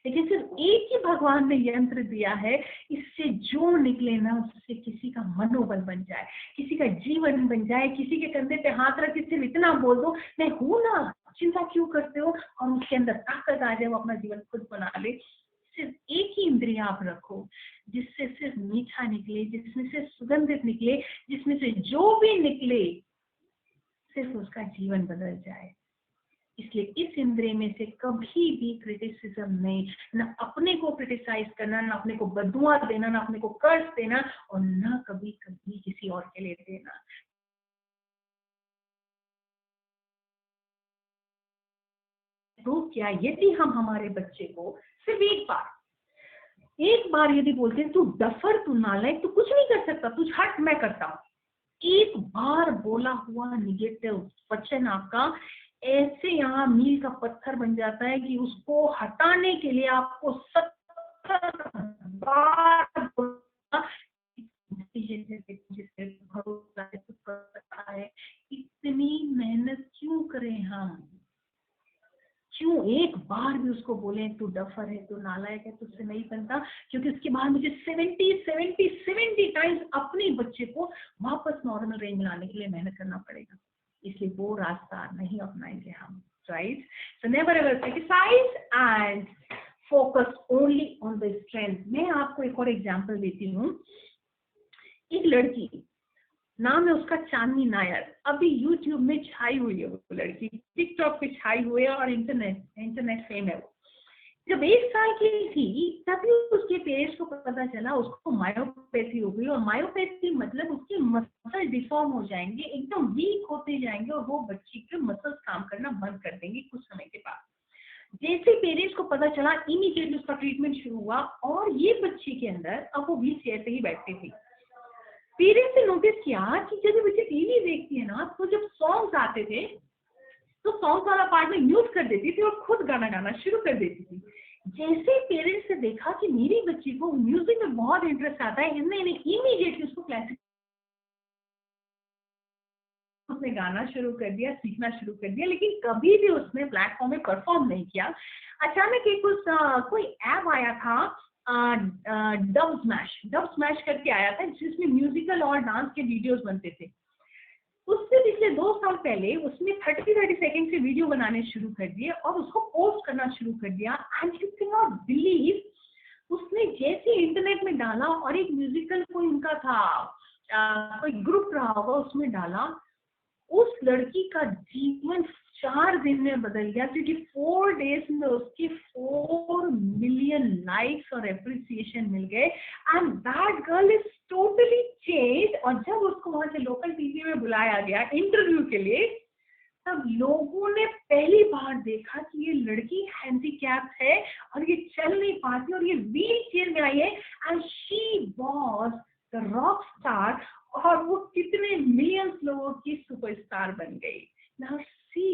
A: लेकिन सिर्फ एक ही भगवान ने यंत्र दिया है, इससे जो निकले ना उससे किसी का मनोबल बन जाए, किसी का जीवन बन जाए। किसी के कंधे पे हाथ रख के सिर्फ इतना बोल दो, मैं हूं ना, चिंता क्यों करते हो, और उसके अंदर ताकत आ जाए, वो अपना जीवन खुद बना ले। सिर्फ एक ही इंद्रिया आप रखो जिससे सिर्फ मीठा निकले, जिसमें से सुगंधित निकले, जिसमें से जो भी निकले सिर्फ उसका जीवन बदल जाए। इसलिए इस इंद्रिय में से कभी भी क्रिटिसिज्म नहीं, ना अपने को क्रिटिसाइज करना, ना अपने को बदुआ देना, ना अपने को कर्ज देना, और ना कभी कभी किसी और के लिए देना। तो क्या यदि हम हमारे बच्चे को सिर्फ एक बार यदि बोलते हैं तू डफर, तू नालायक, तू कुछ नहीं कर सकता, तू हट मैं करता हूँ, एक बार बोला हुआ निगेटिव वचन आपका ऐसे यहाँ मील का पत्थर बन जाता है कि उसको हटाने के लिए आपको 70 बार जिससे भरोसा है। इतनी मेहनत क्यों करें हम? क्यों एक बार भी उसको बोले तू डफर है, तू नालायक है, तुझसे नहीं बनता? क्योंकि उसके बाद मुझे 70 टाइम्स अपने बच्चे को वापस नॉर्मल रेंज में लाने के लिए मेहनत करना पड़ेगा। इसलिए वो रास्ता नहीं अपनाएंगे हम, right? So never ever criticise and focus only on the strength. मैं आपको एक और एग्जांपल देती हूँ। एक लड़की, नाम है उसका चांदनी नायर, अभी यूट्यूब में छाई हुई है वो लड़की, टिकटॉक पे छाई हुई है और इंटरनेट फेम है वो। जब 1 साल की थी तभी उसके पेरेंट्स को पता चला उसको मायोपैथी हो गई। और मायोपैथी मतलब उसके मसल डिफॉर्म हो जाएंगे, एकदम वीक होते जाएंगे, और वो बच्ची के मसल्स काम करना बंद कर देंगे कुछ समय के बाद। जैसे पेरेंट्स को पता चला इमीडिएटली उसका ट्रीटमेंट शुरू हुआ, और ये बच्ची के अंदर, अब वो व्हील चेयर पे ही बैठती थी। पेरेंट्स ने नोटिस किया कि जब बच्चे टीवी देखती है ना, तो जब सॉन्ग्स आते थे तो सॉन्ग वाला पार्ट में म्यूट कर देती थी और खुद गाना गाना शुरू कर देती थी। जैसे पेरेंट्स ने देखा कि मेरी बच्ची को म्यूजिक में बहुत इंटरेस्ट आता है, इन्हें इमीडिएटली उसको क्लासिक उसने गाना शुरू कर दिया, सीखना शुरू कर दिया, लेकिन कभी भी उसने प्लेटफॉर्म में परफॉर्म नहीं किया। अचानक एक कोई ऐप आया था, डब स्मैश करके आया था, जिसमें म्यूजिकल और डांस के वीडियोस बनते थे। उससे पिछले 2 साल पहले उसने 30 सेकंड से वीडियो बनाने शुरू कर दिए और उसको पोस्ट करना शुरू कर दिया। And you can not believe, उसने जैसे इंटरनेट में डाला और एक म्यूजिकल कोई उनका था, कोई ग्रुप रहा होगा, उसमें डाला, उस लड़की का जीवन 4 दिन में बदल गया, क्योंकि 4 डेज में उसकी 4 मिलियन लाइक्स और एप्रिसिएशन मिल गए। And that girl is totally change. और जब उसको वहां से लोकल टीवी में बुलाया गया इंटरव्यू के लिए, तब लोगों ने पहली बार देखा कि ये लड़की हैंडीकैप है और ये चल नहीं पाती और ये व्हील चेयर में आई है, and she was the rock star. और वो कितने मिलियंस लोगों की सुपरस्टार बन गई। नाउ सी,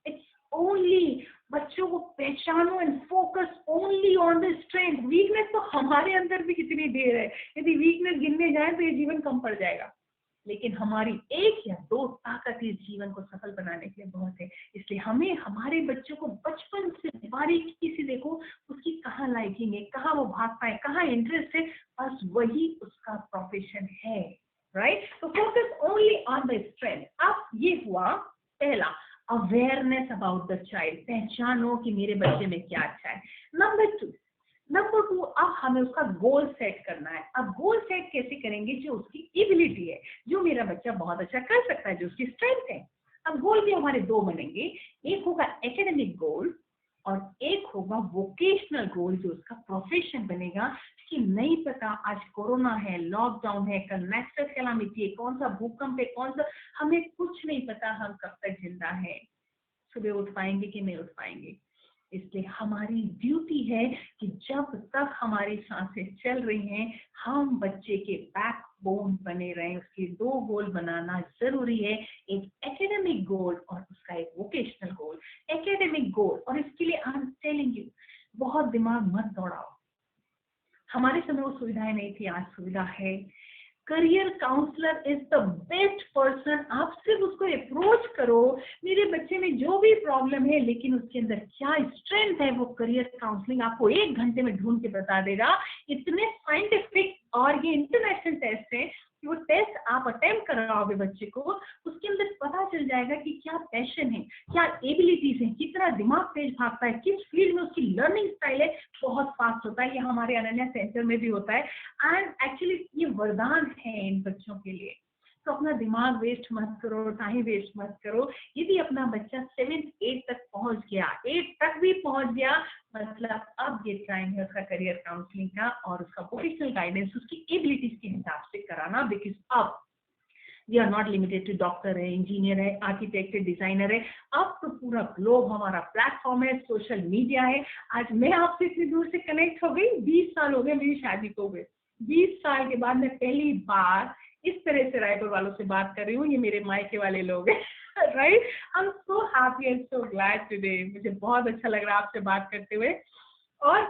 A: इट्स ओनली, बच्चों को पहचानो and focus only on the strength. Weakness तो हमारे अंदर भी कितनी देर है, यदि वीकनेस गिनने जाए तो ये जीवन कम पड़ जाएगा, लेकिन हमारी 1 या 2 ताकत इस जीवन को सफल बनाने के लिए बहुत है। इसलिए हमें हमारे बच्चों को बचपन से बारीकी से देखो, उसकी कहाँ लाइकिंग है, कहाँ वो भागता है, कहाँ इंटरेस्ट है, बस वही उसका प्रोफेशन है, राइट? तो focus only on the strength. अब ये हुआ पहला, अवेयरनेस अबाउट द चाइल्ड, पहचानो कि मेरे बच्चे में क्या अच्छा है। नंबर 2, अब हमें उसका गोल सेट करना है। अब गोल सेट कैसे करेंगे? जो उसकी एबिलिटी है, जो मेरा बच्चा बहुत अच्छा कर सकता है, जो उसकी स्ट्रेंथ है। अब गोल भी हमारे 2 बनेंगे, एक होगा एकेडमिक गोल और एक होगा वोकेशनल गोल, जो उसका प्रोफेशन बनेगा, कि नहीं पता आज कोरोना है, लॉकडाउन है, कल नेचुरल कैलामिटी है, कौन सा भूकंप है, कौन सा, हमें कुछ नहीं पता हम कब तक जिंदा है, सुबह उठ पाएंगे कि नहीं उठ पाएंगे। इसलिए हमारी ड्यूटी है कि जब तक हमारी सांसें चल रही हैं, हम बच्चे के बैकबोन बने रहें। उसके 2 गोल बनाना जरूरी है, एक एकेडमिक गोल और उसका एक वोकेशनल गोल। एकेडमिक गोल, और इसके लिए आई एम टेलिंग यू, बहुत दिमाग मत दौड़ाओ। हमारे समय वो सुविधाएं नहीं थी, आज सुविधा है। Career counsellor is the best person. आप सिर्फ उसको अप्रोच करो, मेरे बच्चे में जो भी प्रॉब्लम है लेकिन उसके अंदर क्या स्ट्रेंथ है, वो करियर काउंसलिंग आपको 1 घंटे में ढूंढ के बता देगा। इतने साइंटिफिक, और ये इंटरनेशनल टेस्ट है, वो टेस्ट आप अटेम्प्ट कराओगे बच्चे को, उसके अंदर पता चल जाएगा कि क्या पैशन है, क्या एबिलिटीज है, कितना दिमाग तेज भागता है, किस फील्ड में उसकी लर्निंग स्टाइल है, बहुत फास्ट होता है। ये हमारे अनन्या सेंटर में भी होता है, एंड एक्चुअली ये वरदान है इन बच्चों के लिए। तो अपना दिमाग वेस्ट मत करो, टाइम वेस्ट मत करो। यदि अपना बच्चा 7th 8th तक पहुंच गया, 8 तक भी पहुंच गया, मतलब अब ये टाइम है उसका करियर काउंसलिंग का और उसका प्रोफेशनल गाइडेंस उसकी एबिलिटीज के हिसाब से कराना। बिकॉज अब we are not limited to doctor है, इंजीनियर है, आर्किटेक्ट है, डिजाइनर है, अब तो पूरा ग्लोब हमारा प्लेटफॉर्म है, सोशल मीडिया है। आज मैं आपसे इतनी दूर से कनेक्ट हो गई, 20 साल हो गए मेरी शादी को हुए, 20 साल के बाद मैं पहली बार इस तरह से रायपुर वालों से बात कर रही हूँ। ये मेरे मायके वाले लोग हैं, right. I am so happy and so glad today. मुझे बहुत अच्छा लग रहा है आपसे बात करते हुए। और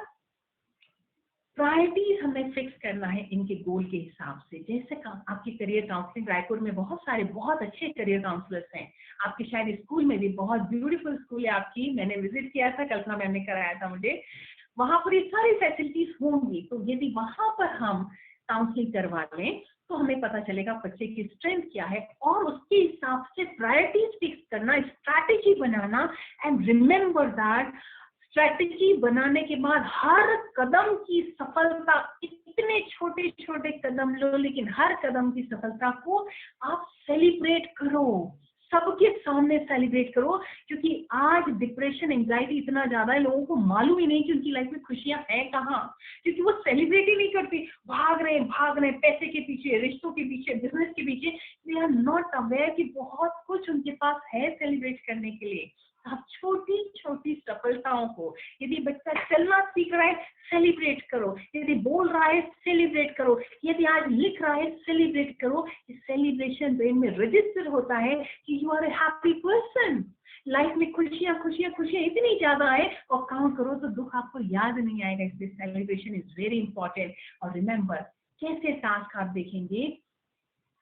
A: प्रायोरिटीज हमें फिक्स करना है इनके गोल के हिसाब से। जैसे आपकी करियर काउंसलिंग, रायपुर में बहुत सारे बहुत अच्छे करियर काउंसलर्स हैं। आपके शायद स्कूल में भी, बहुत ब्यूटीफुल स्कूल है आपकी, मैंने विजिट किया था, कल्पना मैम ने कराया था मुझे, वहां पर ये सारी फैसिलिटीज होंगी। तो यदि वहां पर हम काउंसलिंग करवा लें तो हमें पता चलेगा बच्चे की स्ट्रेंथ क्या है, और उसके हिसाब से प्रायोरिटीज फिक्स करना, strategy banana. And remember that strategy बनाने के बाद हर कदम की सफलता, इतने छोटे छोटे कदम लो लेकिन हर कदम की सफलता को आप सेलिब्रेट करो, सबके सामने सेलिब्रेट करो। क्योंकि आज डिप्रेशन, एंजाइटी इतना ज्यादा है, लोगों को मालूम ही नहीं कि उनकी लाइफ में खुशियां हैं कहाँ, क्योंकि वो सेलिब्रेट ही नहीं करती, भाग रहे पैसे के पीछे, रिश्तों के पीछे, बिजनेस के पीछे। दे आर नॉट अवेयर कि बहुत कुछ उनके पास है सेलिब्रेट करने के लिए। आप छोटी छोटी सफलताओं को, यदि बच्चा चलना सीख रहा है सेलिब्रेट करो, यदि बोल रहा है सेलिब्रेट करो, यदि आज लिख रहा है सेलिब्रेट करो। सेलिब्रेशन ब्रेन में रजिस्टर होता है कि you are a happy person. Life में खुशियां खुशियां खुशियां इतनी ज्यादा है, और काउंट करो तो दुख आपको याद नहीं आएगा। इसलिए सेलिब्रेशन इज वेरी इंपॉर्टेंट। और रिमेम्बर, कैसे टास्क आप देखेंगे,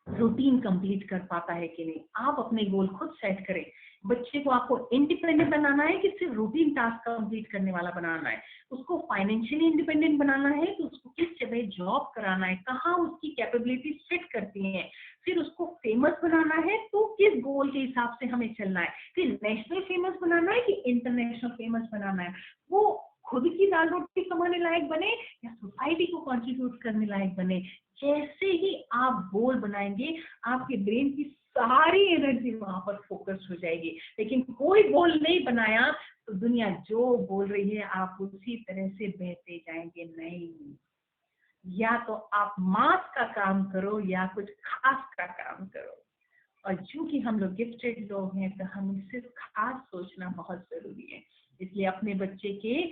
A: रूटीन कंप्लीट कर पाता है कि नहीं। आप अपने गोल खुद सेट करें। बच्चे को आपको इंडिपेंडेंट बनाना है कि सिर्फ रूटीन टास्क कंप्लीट करने वाला बनाना है। उसको फाइनेंशियली इंडिपेंडेंट बनाना है तो उसको किस जगह जॉब कराना है, कहाँ उसकी कैपेबिलिटी फिट करती हैं। फिर उसको फेमस बनाना है तो किस गोल के हिसाब से हमें चलना है। फिर नेशनल फेमस बनाना है कि इंटरनेशनल फेमस बनाना है। वो खुद की दाल रोटी कमाने लायक बने या सोसाइटी को कंट्रीब्यूट करने लायक बने। जैसे ही आप गोल बनाएंगे, आपके ब्रेन की सारी एनर्जी वहां पर फोकस हो जाएगी। लेकिन कोई गोल नहीं बनाया तो दुनिया जो बोल रही है आप उसी तरह से बहते जाएंगे। नहीं, या तो आप मास का काम करो या कुछ खास का काम करो। और चूंकि हम लोग गिफ्टेड लोग हैं तो हमें सिर्फ खास सोचना बहुत जरूरी है। इसलिए अपने बच्चे के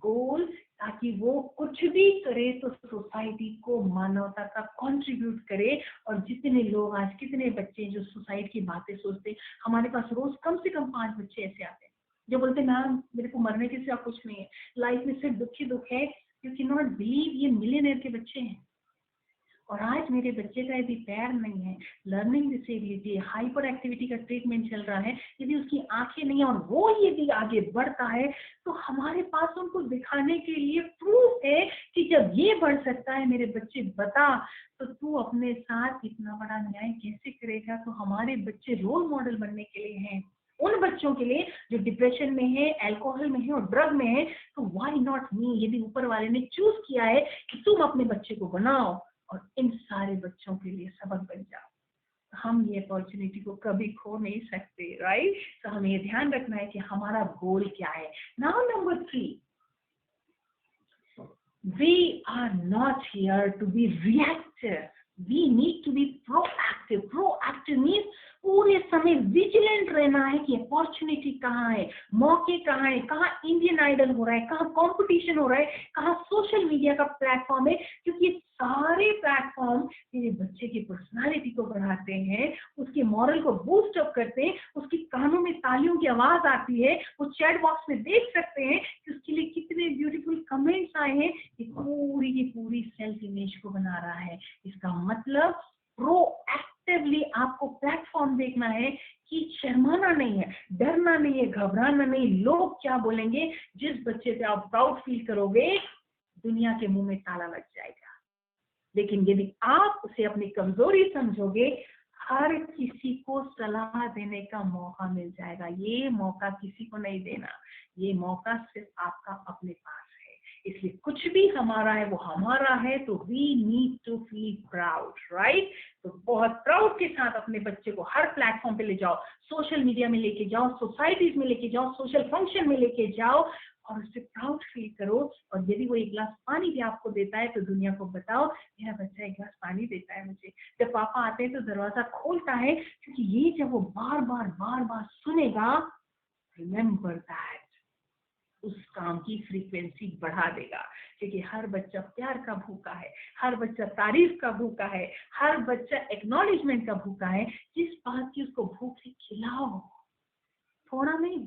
A: गोल, ताकि वो कुछ भी करे तो सोसाइटी को, मानवता का कंट्रीब्यूट करे। और जितने लोग आज, कितने बच्चे जो सुसाइड की बातें सोचते, हमारे पास रोज कम से कम 5 बच्चे ऐसे आते हैं जो बोलते हैं मैम मेरे को मरने के सिवा कुछ नहीं है, लाइफ में सिर्फ दुख ही दुख है। यू कैन नॉट बिलीव, ये मिलियनेयर के बच्चे हैं। और आज मेरे बच्चे का यदि पैर नहीं है, लर्निंग डिसेबिलिटी, हाइपर एक्टिविटी का ट्रीटमेंट चल रहा है, यदि उसकी आंखें नहीं है और वो यदि आगे बढ़ता है तो हमारे पास उनको दिखाने के लिए प्रूफ है कि जब ये बढ़ सकता है मेरे बच्चे, बता तो तू अपने साथ इतना बड़ा न्याय कैसे करेगा। तो हमारे बच्चे रोल मॉडल बनने के लिए हैं उन बच्चों के लिए जो डिप्रेशन में है, अल्कोहल में है और ड्रग में है। तो व्हाई नॉट मी, यदि ऊपर वाले ने चूज किया है कि तुम अपने बच्चे को बनाओ और इन सारे बच्चों के लिए सबक बन जाओ। हम ये अपॉर्चुनिटी को कभी खो नहीं सकते, राइट। तो हमें ये ध्यान रखना है कि हमारा गोल क्या है। Now number 3, we are not here to be reactive. We need to be proactive. Proactive means पूरे समय विजिलेंट रहना है कि अपॉर्चुनिटी कहाँ है, मौके कहाँ है, कहाँ इंडियन आइडल हो रहा है, कहाँ कंपटीशन हो रहा है, कहाँ सोशल मीडिया का प्लेटफॉर्म है, क्योंकि ये सारे प्लेटफॉर्म मेरे बच्चे की पर्सनालिटी को बढ़ाते हैं, उसके मॉरल को बूस्ट अप करते हैं, उसके कानों में तालियों की आवाज आती है, वो चैट बॉक्स में देख सकते हैं कि उसके लिए कितने ब्यूटीफुल कमेंट्स आए हैं, ये पूरी की पूरी सेल्फ इमेज को बना रहा है। इसका मतलब प्रोएक्टिवली आपको प्लेटफॉर्म देखना है कि शर्माना नहीं है, डरना नहीं है, घबराना नहीं। लोग क्या बोलेंगे, जिस बच्चे पे आप प्राउड फील करोगे दुनिया के मुंह में ताला लग जाएगा। लेकिन यदि आप उसे अपनी कमजोरी समझोगे, हर किसी को सलाह देने का मौका मिल जाएगा। ये मौका किसी को नहीं देना, ये मौका सिर्फ आपका अपने पास है। इसलिए कुछ भी हमारा है वो हमारा है, तो we need to feel proud, right. तो बहुत प्राउड के साथ अपने बच्चे को हर प्लेटफॉर्म पे ले जाओ, सोशल मीडिया में लेके जाओ, सोसाइटीज में लेके जाओ, सोशल फंक्शन में लेके जाओ और उससे प्राउड फील करो। और यदि वो एक गिलास पानी भी आपको देता है तो दुनिया को बताओ, मेरा बच्चा एक गिलास पानी देता है मुझे। जब पापा आते हैं तो दरवाजा खोलता है, क्योंकि ये जब वो बार बार सुनेगा, रिमेम्बर दैट, उस काम की फ्रीक्वेंसी बढ़ा देगा। क्योंकि हर बच्चा प्यार का भूखा है, हर बच्चा तारीफ का भूखा है, हर बच्चा एक्नॉलेजमेंट का भूखा है। जिस बात की उसको भूख है खिलाओ, थोड़ा नहीं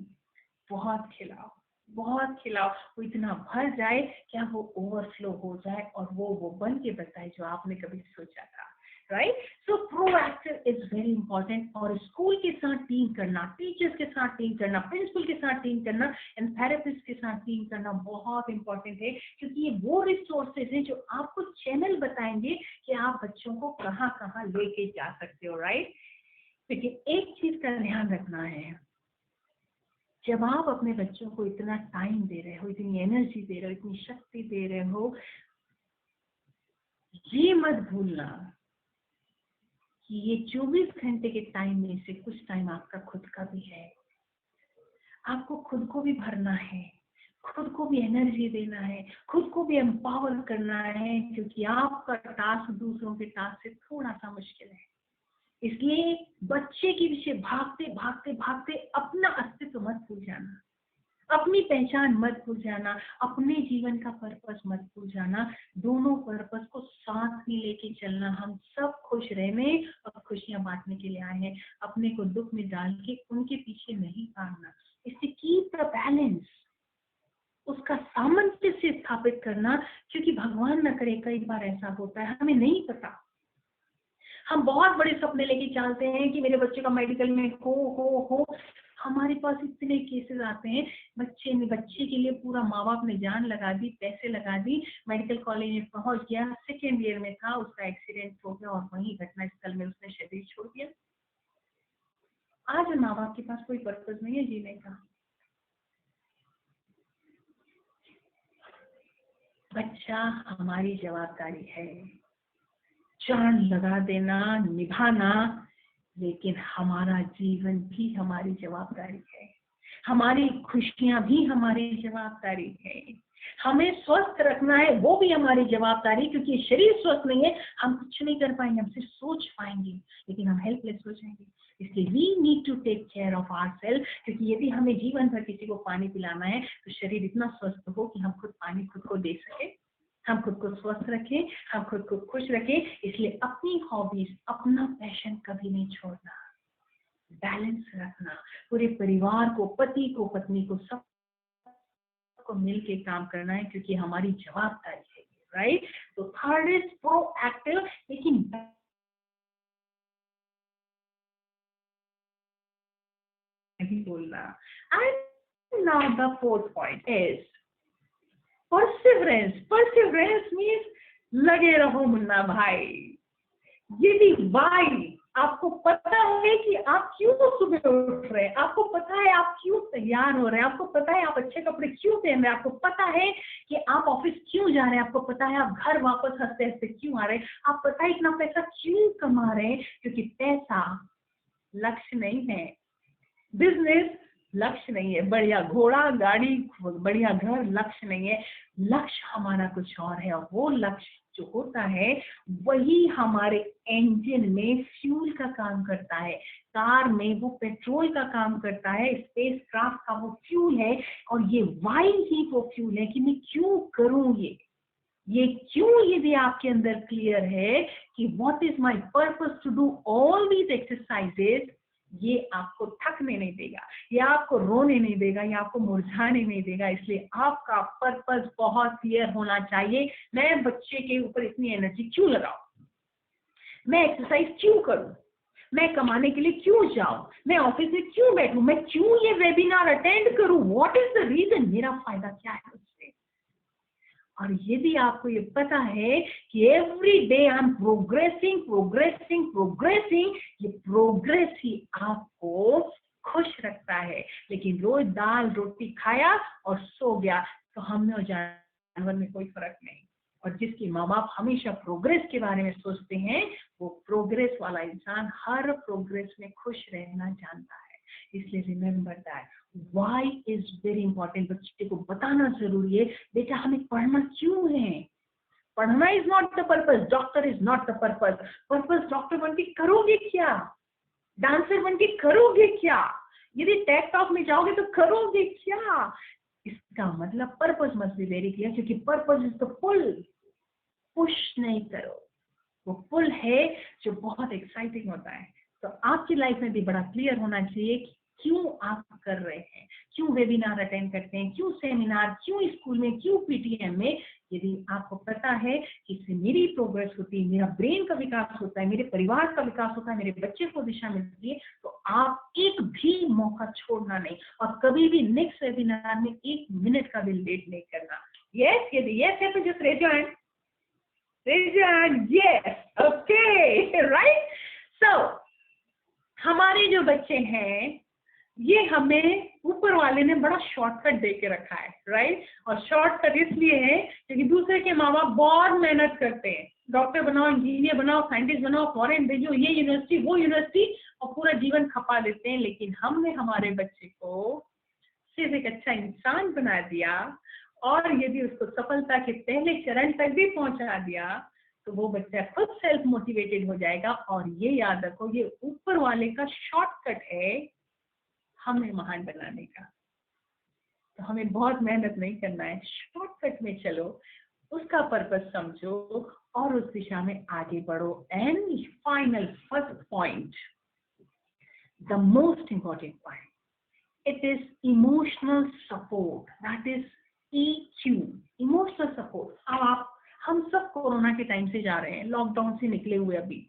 A: बहुत खिलाओ, बहुत खिलाओ। वो इतना भर जाए क्या वो ओवरफ्लो हो जाए और वो बन के बताए जो आपने कभी सोचा था, right. So proactive is very important. और स्कूल के साथ टीम करना, टीचर्स के साथ टीम करना, प्रिंसिपल के साथ टीम करना एंड थेरेपिस्ट के साथ टीम करना बहुत इंपॉर्टेंट है, क्योंकि ये वो रिसोर्सेज हैं जो आपको चैनल बताएंगे कि आप बच्चों को कहाँ कहाँ लेके जा सकते हो, राइट। क्योंकि एक चीज का ध्यान रखना है, जब आप अपने बच्चों को इतना टाइम दे रहे हो, इतनी एनर्जी दे रहे हो, इतनी शक्ति दे रहे हो, ये मत भूलना कि ये 24 घंटे के टाइम में से कुछ टाइम आपका खुद का भी है। आपको खुद को भी भरना है, खुद को भी एनर्जी देना है, खुद को भी एम्पावर करना है, क्योंकि आपका टास्क दूसरों के टास्क से थोड़ा सा मुश्किल है। इसलिए बच्चे के पीछे भागते भागते भागते अपना अस्तित्व मत भूल जाना, अपनी पहचान मत भूल जाना, अपने जीवन का पर्पस मत भूल जाना। दोनों पर्पस को साथ में लेके चलना। हम सब खुश रहने और खुशियां बांटने के लिए आए हैं, अपने को दुख में डाल के उनके पीछे नहीं भागना। इससे कीप द बैलेंस, उसका सामंजस्य स्थापित करना। क्योंकि भगवान न करे कई बार ऐसा होता है, हमें नहीं पता, हम बहुत बड़े सपने लेके चलते हैं कि मेरे बच्चे का मेडिकल में हो। हमारे पास इतने केसेस आते हैं, बच्चे के लिए पूरा माँ बाप ने जान लगा दी, पैसे लगा दी, मेडिकल कॉलेज में पहुंच गया, 2nd ईयर में था, उसका एक्सीडेंट हो गया और वहीं घटना स्थल में उसने शरीर छोड़ दिया। आज माँ बाप के पास कोई पर्पस नहीं है जीने का। बच्चा हमारी जवाबदारी है, जान लगा देना, निभाना, लेकिन हमारा जीवन भी हमारी जवाबदारी है, हमारी खुशियां भी हमारी जवाबदारी है, हमें स्वस्थ रखना है वो भी हमारी जवाबदारी। क्योंकि शरीर स्वस्थ नहीं है, हम कुछ नहीं कर पाएंगे, हम सिर्फ सोच पाएंगे, लेकिन हम हेल्पलेस हो जाएंगे। इसलिए we need to take care of ourself. क्योंकि यदि हमें जीवन भर किसी को पानी पिलाना है तो शरीर इतना स्वस्थ हो कि हम खुद पानी खुद को दे सके, हम खुद को स्वस्थ रखें, हम खुद को खुश रखें। इसलिए अपनी हॉबीज, अपना पैशन कभी नहीं छोड़ना, बैलेंस रखना। पूरे परिवार को, पति को, पत्नी को, सबको मिलके काम करना है, क्योंकि हमारी जवाबदारी है, राइट। तो थर्ड इज प्रोएक्टिव, लेकिन नहीं बोलना। And now the fourth point is perseverance. Perseverance means लगे रहो मुन्ना भाई। यदि वाई आपको पता है कि आप क्यों सुबह उठ रहे हैं, आपको पता है आप क्यों तैयार हो रहे हैं, आपको पता है आप अच्छे कपड़े क्यों पहन रहे हैं, आपको पता है कि आप ऑफिस क्यों जा रहे हैं, आपको पता है आप घर वापस हंसते हंसते क्यों आ रहे हैं, आप पता है इतना पैसा क्यों कमा रहे हैं, क्योंकि पैसा लक्ष्य नहीं है, बिजनेस लक्ष्य नहीं है, बढ़िया घोड़ा गाड़ी बढ़िया घर लक्ष्य नहीं है, लक्ष्य हमारा कुछ और है। और वो लक्ष्य जो होता है वही हमारे इंजन में फ्यूल का काम करता है, कार में वो पेट्रोल का काम करता है, स्पेस क्राफ्ट का वो फ्यूल है, और ये वाई ही वो फ्यूल है कि मैं क्यों करूं ये क्यों यदि आपके अंदर क्लियर है कि what is my purpose to do all these exercises, ये आपको थकने नहीं देगा, ये आपको रोने नहीं देगा, ये आपको मुरझाने नहीं देगा। इसलिए आपका पर्पस बहुत क्लियर होना चाहिए। मैं बच्चे के ऊपर इतनी एनर्जी क्यों लगाऊं, मैं एक्सरसाइज क्यों करूं, मैं कमाने के लिए क्यों जाऊं, मैं ऑफिस में क्यों बैठूं, मैं क्यों ये वेबिनार अटेंड करूं, व्हाट इज द रीजन, मेरा फायदा क्या है उससे। और यदि आपको ये पता है कि every day I am progressing progressing progressing, ये प्रोग्रेस ही आपको खुश रखता है। लेकिन रोज दाल रोटी खाया और सो गया तो हमें और जानवर में कोई फर्क नहीं। और जिसकी माँ बाप हमेशा प्रोग्रेस के बारे में सोचते हैं, वो प्रोग्रेस वाला इंसान हर प्रोग्रेस में खुश रहना जानता है। इसलिए remember that why is very important. बच्चे को बताना जरूरी है, बेटा हमें पढ़ना क्यों है, पढ़ना is not the purpose, doctor is not the purpose. Purpose doctor बन के करोगे क्या, डांसर बन के करोगे क्या, यदि टेक टॉक में जाओगे तो करोगे क्या। इसका मतलब purpose must be very clear, क्योंकि purpose is the pull, push नहीं करो, वो पुल है जो बहुत एक्साइटिंग होता है। तो आपकी लाइफ में भी बड़ा क्लियर होना चाहिए कि क्यों आप कर रहे हैं, क्यों वेबिनार अटेंड करते हैं, क्यों सेमिनार, क्यों स्कूल में, क्यों पीटीएम में। यदि आपको पता है कि इससे मेरी प्रोग्रेस होती है, मेरा ब्रेन का विकास होता है, मेरे परिवार का विकास होता है, मेरे बच्चे को दिशा मिलती है, तो आप एक भी मौका छोड़ना नहीं, और कभी भी नेक्स्ट वेबिनार में 1 मिनट का भी लेट नहीं करना। यस, यदि यस है तो just raise your hand, raise your hand, yes, okay, right? So, हमारे जो बच्चे हैं, ये हमें ऊपर वाले ने बड़ा शॉर्टकट दे के रखा है, राइट? और शॉर्टकट इसलिए है क्योंकि दूसरे के माँ बाप बहुत मेहनत करते हैं, डॉक्टर बनाओ, इंजीनियर बनाओ, साइंटिस्ट बनाओ, फॉरेन भेजो, ये यूनिवर्सिटी वो यूनिवर्सिटी, और पूरा जीवन खपा देते हैं। लेकिन हमने हमारे बच्चे को सिर्फ एक अच्छा इंसान बना दिया, और यदि उसको सफलता के पहले चरण तक भी पहुंचा दिया, तो वो बच्चा खुद सेल्फ मोटिवेटेड हो जाएगा। और ये याद रखो, ये ऊपर वाले का शॉर्टकट है हमें महान बनाने का। तो हमें बहुत मेहनत नहीं करना है, शॉर्टकट में चलो, उसका पर्पस समझो और उस दिशा में आगे बढ़ो। And final first point, the most important point, it is emotional support, that is EQ, emotional support। अब हम सब कोरोना के टाइम से जा रहे हैं, लॉकडाउन से निकले हुए, अभी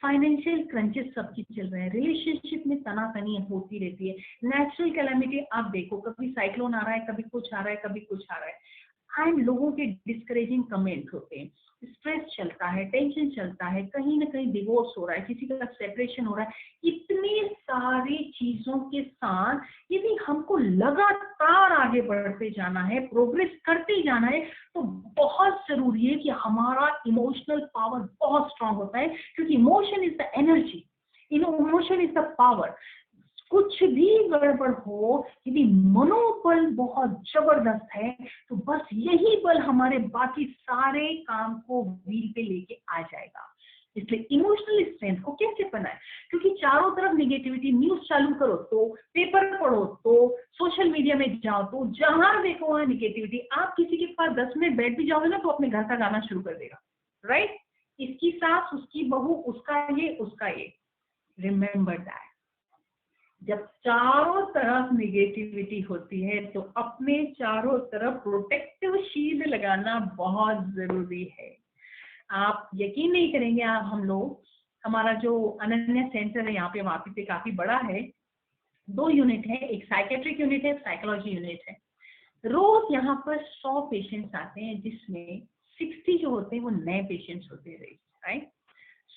A: फाइनेंशियल क्रंचेस सबकी चल रहे हैं, रिलेशनशिप में तनातनी होती रहती है, नेचुरल कैलामिटी आप देखो, कभी साइक्लोन आ रहा है, कभी कुछ आ रहा है, कभी कुछ आ रहा है, एंड लोगों के डिस्करेजिंग कमेंट होते हैं, स्ट्रेस चलता है, टेंशन चलता है, कहीं ना कहीं डिवोर्स हो रहा है, किसी का सेपरेशन हो रहा है। इतनी सारी चीजों के साथ यदि हमको लगातार आगे बढ़ते जाना है, प्रोग्रेस करते जाना है, तो बहुत जरूरी है कि हमारा इमोशनल पावर बहुत स्ट्रांग होता है, क्योंकि emotion is the energy, emotion is the power. कुछ भी गड़बड़ हो, यदि मनोबल बहुत जबरदस्त है, तो बस यही बल हमारे बाकी सारे काम को व्हील पे लेके आ जाएगा। इसलिए इमोशनल स्ट्रेंथ को कैसे बनाए, क्योंकि चारों तरफ निगेटिविटी, न्यूज चालू करो तो, पेपर पढ़ो तो, सोशल मीडिया में जाओ तो, जहां देखो वहां निगेटिविटी। आप किसी के पास 10 मिनट बैठ भी जाओगे ना, तो अपने घर का गाना शुरू कर देगा, राइट? इसकी सास, उसकी बहू, उसका ये, उसका ये। रिमेम्बर दैट, जब चारों तरफ निगेटिविटी होती है तो अपने चारों तरफ प्रोटेक्टिव शील्ड लगाना बहुत जरूरी है। आप यकीन नहीं करेंगे, आप हम लोग, हमारा जो अनन्या सेंटर है यहाँ पे वापी पे काफी बड़ा है, 2 यूनिट है, एक साइकेट्रिक यूनिट है, साइकोलॉजी यूनिट है। रोज यहाँ पर 100 पेशेंट्स आते हैं, जिसमें 60 जो होते हैं वो नए पेशेंट्स होते हैं, राइट?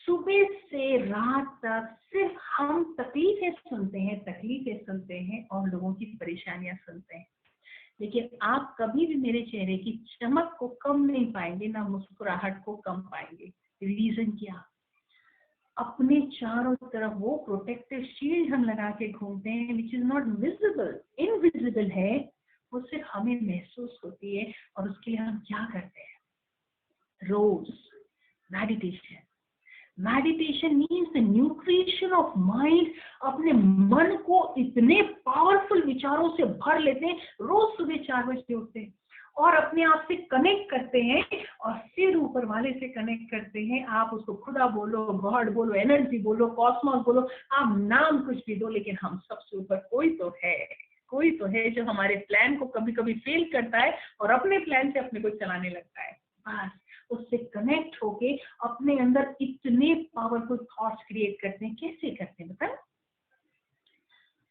A: सुबह से रात तक सिर्फ हम तकलीफें सुनते हैं और लोगों की परेशानियां सुनते हैं, लेकिन आप कभी भी मेरे चेहरे की चमक को कम नहीं पाएंगे, ना मुस्कुराहट को कम पाएंगे। रीजन क्या? अपने चारों तरफ वो प्रोटेक्टिव शील्ड हम लगा के घूमते हैं, which is not visible, invisible है, वो सिर्फ हमें महसूस होती है। और उसके लिए हम क्या करते हैं? रोज meditation. Meditation means the nutrition of mind. अपने मन को इतने पावरफुल विचारों से भर लेते हैं, रोज सुबह 4 बजे उठते हैं और अपने आप से कनेक्ट करते हैं और फिर ऊपर वाले से कनेक्ट करते हैं। आप उसको खुदा बोलो, गॉड बोलो, एनर्जी बोलो, कॉस्मोस बोलो, आप नाम कुछ भी दो, लेकिन हम सबसे ऊपर कोई तो है जो हमारे प्लान को कभी कभी फेल करता है और अपने प्लान से अपने को चलाने लगता है। बस उससे कनेक्ट होके अपने अंदर इतने पावरफुल थॉट्स क्रिएट करते हैं। कैसे करते हैं बताएं?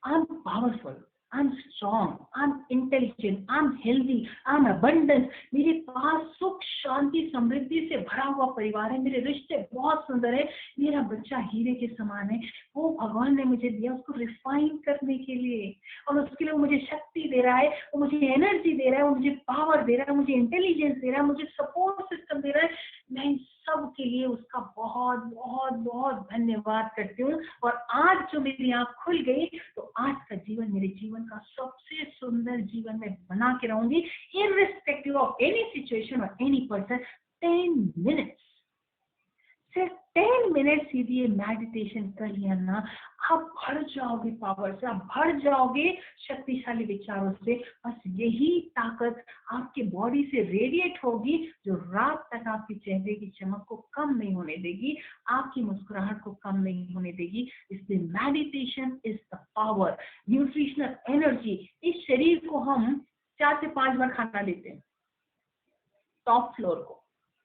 A: I am powerful, I am strong, I am intelligent, I am healthy, I am abundance. मेरे पास सुख, शांति, समृद्धि से भरा हुआ परिवार है, मेरे रिश्ते बहुत सुंदर है, मेरा बच्चा हीरे के समान है। वो भगवान ने मुझे दिया उसको रिफाइन करने के लिए, और उसके लिए वो मुझे शक्ति दे रहा है, वो मुझे एनर्जी दे रहा है, वो मुझे पावर दे रहा है, मुझे इंटेलिजेंस दे रहा है, मुझे सपोर्ट सिस्टम दे रहा है। मैं इन सब के लिए उसका बहुत बहुत बहुत धन्यवाद करती हूँ। और आज जो मेरी आँख खुल गई, तो आज का जीवन मेरे जीवन का सबसे सुंदर जीवन में बना के रहूंगी, इररिस्पेक्टिव ऑफ एनी सिचुएशन और एनी पर्सन। 10 मिनट्स, सिर्फ 10 मिनट यदि ये मेडिटेशन कर लिया ना, आप भर जाओगे पावर से, आप भर जाओगे शक्तिशाली विचारों से। बस यही ताकत आपके बॉडी से रेडिएट होगी, जो रात तक आपके चेहरे की चमक को कम नहीं होने देगी, आपकी मुस्कुराहट को कम नहीं होने देगी। इसलिए meditation is the power, nutritional energy. इस शरीर को हम 4 से 5 बार खाना लेते हैं, टॉप फ्लोर को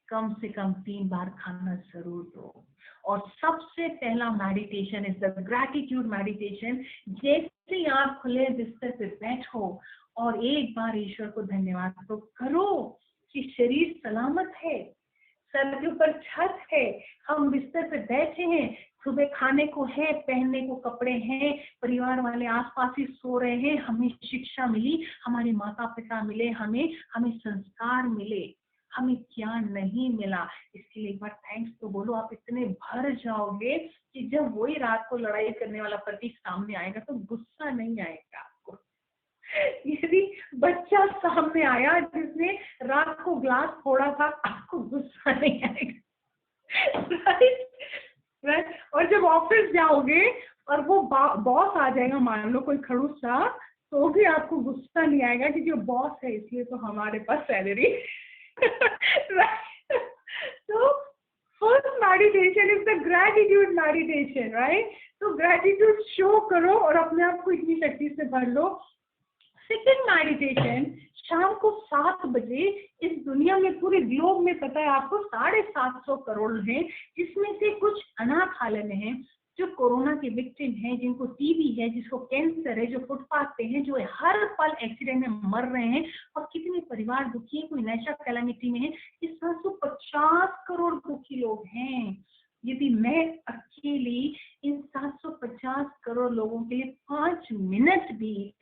A: कम से कम 3 बार खाना जरूर दो। और सबसे पहला meditation is the gratitude meditation. जैसे ही आप खुले बिस्तर पे बैठो और एक बार ईश्वर को धन्यवाद तो करो कि शरीर सलामत है, सर के ऊपर छत है, हम बिस्तर पे बैठे हैं, सुबह खाने को है, पहनने को कपड़े हैं, परिवार वाले आसपास ही सो रहे हैं, हमें शिक्षा मिली, हमारे माता पिता मिले, हमें संस्कार मिले, हमें क्या नहीं मिला। इसके लिए एक बार थैंक्स तो बोलो। आप इतने भर जाओगे कि जब वही रात को लड़ाई करने वाला पति सामने आएगा तो गुस्सा नहीं आएगा आपको। यदि बच्चा सामने आया जिसने रात को ग्लास फोड़ा था, आपको गुस्सा नहीं आएगा, राइट? और जब ऑफिस जाओगे और वो बॉस आ जाएगा, मान लो कोई खड़ूस सा, तो भी आपको गुस्सा नहीं आएगा क्योंकि वो बॉस है, इसलिए तो हमारे पास salary. So first meditation is the gratitude meditation, right? तो gratitude show करो और अपने आप को इतनी शक्ति से भर लो। सेकंड मेडिटेशन शाम को 7 बजे, इस दुनिया में पूरे ग्लोब में पता है आपको 750 करोड़ हैं, जिसमें से कुछ अनाथालय में हैं, जो कोरोना के विक्टिम हैं, जिनको टीबी है, जिसको कैंसर है, जो फुटपाथ पे हैं, जो हर पल एक्सीडेंट में मर रहे हैं, और कितने परिवार दुखी हैं, कोई नशा कैलामिटी में है। ये 750 करोड़ दुखी लोग हैं। यदि मैं अकेली इन 750 करोड़ लोगों के लिए 5 मिनट भी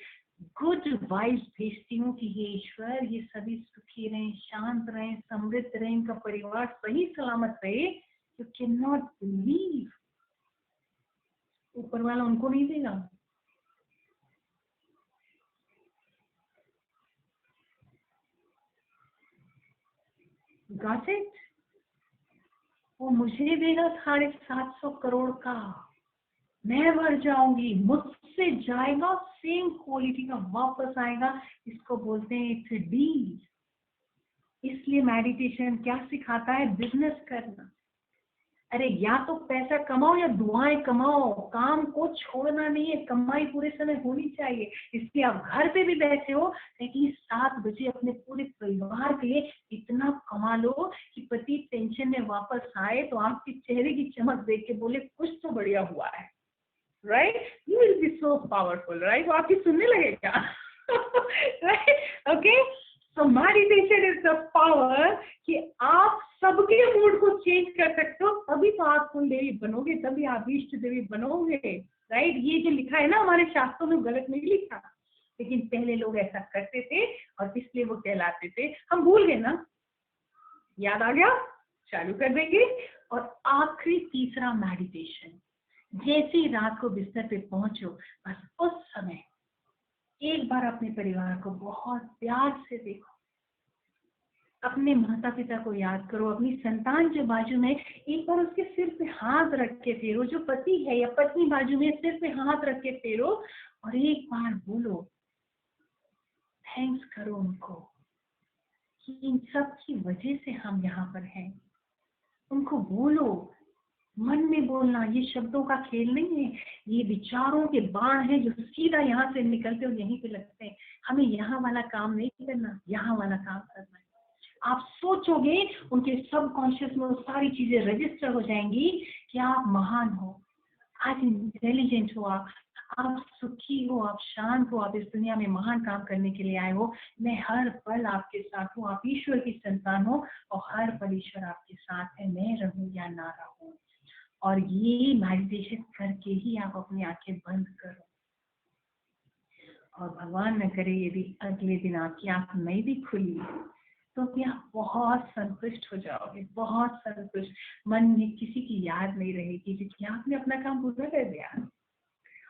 A: गुड वाइब्स भेजती हूँ कि हे ईश्वर, ये सभी सुखी रहें, शांत रहें, समृद्ध रहें, इनका परिवार सही सलामत रहे, यू कैन नॉट बिलीव ऊपर वाला उनको नहीं देगा। Got it? वो मुझे देगा 750 करोड़ का, मैं मर जाऊंगी, मुझसे जाएगा, सेम क्वालिटी का वापस आएगा। इसको बोलते हैं इट्स डील। इसलिए मेडिटेशन क्या सिखाता है? बिजनेस करना। अरे या तो पैसा कमाओ या दुआएं कमाओ, काम को छोड़ना नहीं है, कमाई पूरे समय होनी चाहिए। इसलिए आप घर पे भी बैठे हो, लेकिन 7 बजे अपने पूरे परिवार के लिए इतना कमा लो कि पति टेंशन में वापस आए तो आपके चेहरे की चमक देख के बोले कुछ तो बढ़िया हुआ है, right? You will be so powerful, right? वो आपकी सुनने लगेगा, right? Okay, so meditation is the power कि आप सबके मूड को चेंज कर सकते हो, तभी तो आप कुल देवी बनोगे, तभी आप इष्ट देवी बनोगे, राइट। ये जो लिखा है ना हमारे शास्त्रों में गलत नहीं लिखा, लेकिन पहले लोग ऐसा करते थे और इसलिए वो कहलाते थे। हम भूल गए ना, याद आ गया, चालू कर देंगे। और आखिरी तीसरा मेडिटेशन, जैसे ही रात को बिस्तर पे पहुंचो, बस उस समय एक बार अपने परिवार को बहुत प्यार से देखो, अपने माता पिता को याद करो, अपनी संतान जो बाजू में, एक बार उसके सिर पे हाथ रख के फेरो, जो पति है या पत्नी बाजू में सिर पे हाथ रख के फेरो और एक बार बोलो, थैंक्स करो उनको कि इन सब की वजह से हम यहाँ पर हैं। उनको बोलो, मन में बोलना, ये शब्दों का खेल नहीं है, ये विचारों के बाण हैं जो सीधा यहाँ से निकलते और यहीं पे लगते हैं। हमें यहाँ वाला काम नहीं करना, यहाँ वाला काम करना है। आप सोचोगे, उनके सबकॉन्शियस में वो सारी चीजें रजिस्टर हो जाएंगी कि आप महान हो, आज इंटेलिजेंट हो, आप सुखी हो, आप शांत हो, आप इस दुनिया में महान काम करने के लिए आए हो। मैं हर पल आपके साथ हूँ, आप ईश्वर की संतान हो और हर पल ईश्वर आपके साथ है, मैं रहूं या ना रहूं। और ये मेडिटेशन करके ही आप अपनी आंखें बंद करो, और भगवान न करे यदि अगले दिन आपकी आंख नहीं भी खुली तो भी आप बहुत संतुष्ट हो जाओगे, बहुत संतुष्ट। मन में किसी की याद नहीं रहेगी क्योंकि आपने अपना काम पूरा कर दिया।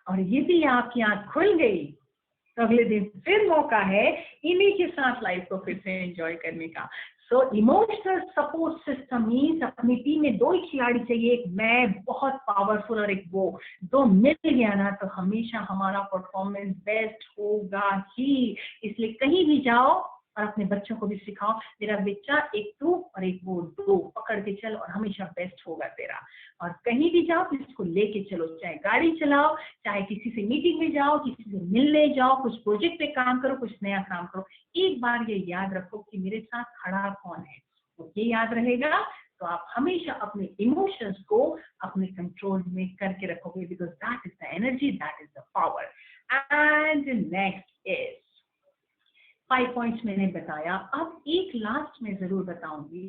A: और यदि आपकी आंख खुल गई तो अगले दिन फिर मौका है इन्हीं के साथ लाइफ को फिर से एंजॉय करने का। So emotional support system means अपनी टीम में 2 ही खिलाड़ी चाहिए, एक मैं बहुत पावरफुल और एक वो, 2 मिल गया ना तो हमेशा हमारा परफॉर्मेंस बेस्ट होगा ही। इसलिए कहीं भी जाओ और अपने बच्चों को भी सिखाओ, मेरा बच्चा एक तू और एक वो, 2 पकड़ के चल और हमेशा बेस्ट होगा तेरा। और कहीं भी जाओ तो इसको लेके चलो, चाहे गाड़ी चलाओ, चाहे किसी से मीटिंग में जाओ, किसी से मिलने जाओ, कुछ प्रोजेक्ट पे काम करो, कुछ नया काम करो, एक बार ये याद रखो कि मेरे साथ खड़ा कौन है। तो ये याद रहेगा तो आप हमेशा अपने इमोशंस को अपने कंट्रोल में करके रखोगे, because that is the energy, that is the power. And next is 5 points मैंने बताया, अब एक लास्ट में जरूर बताऊंगी,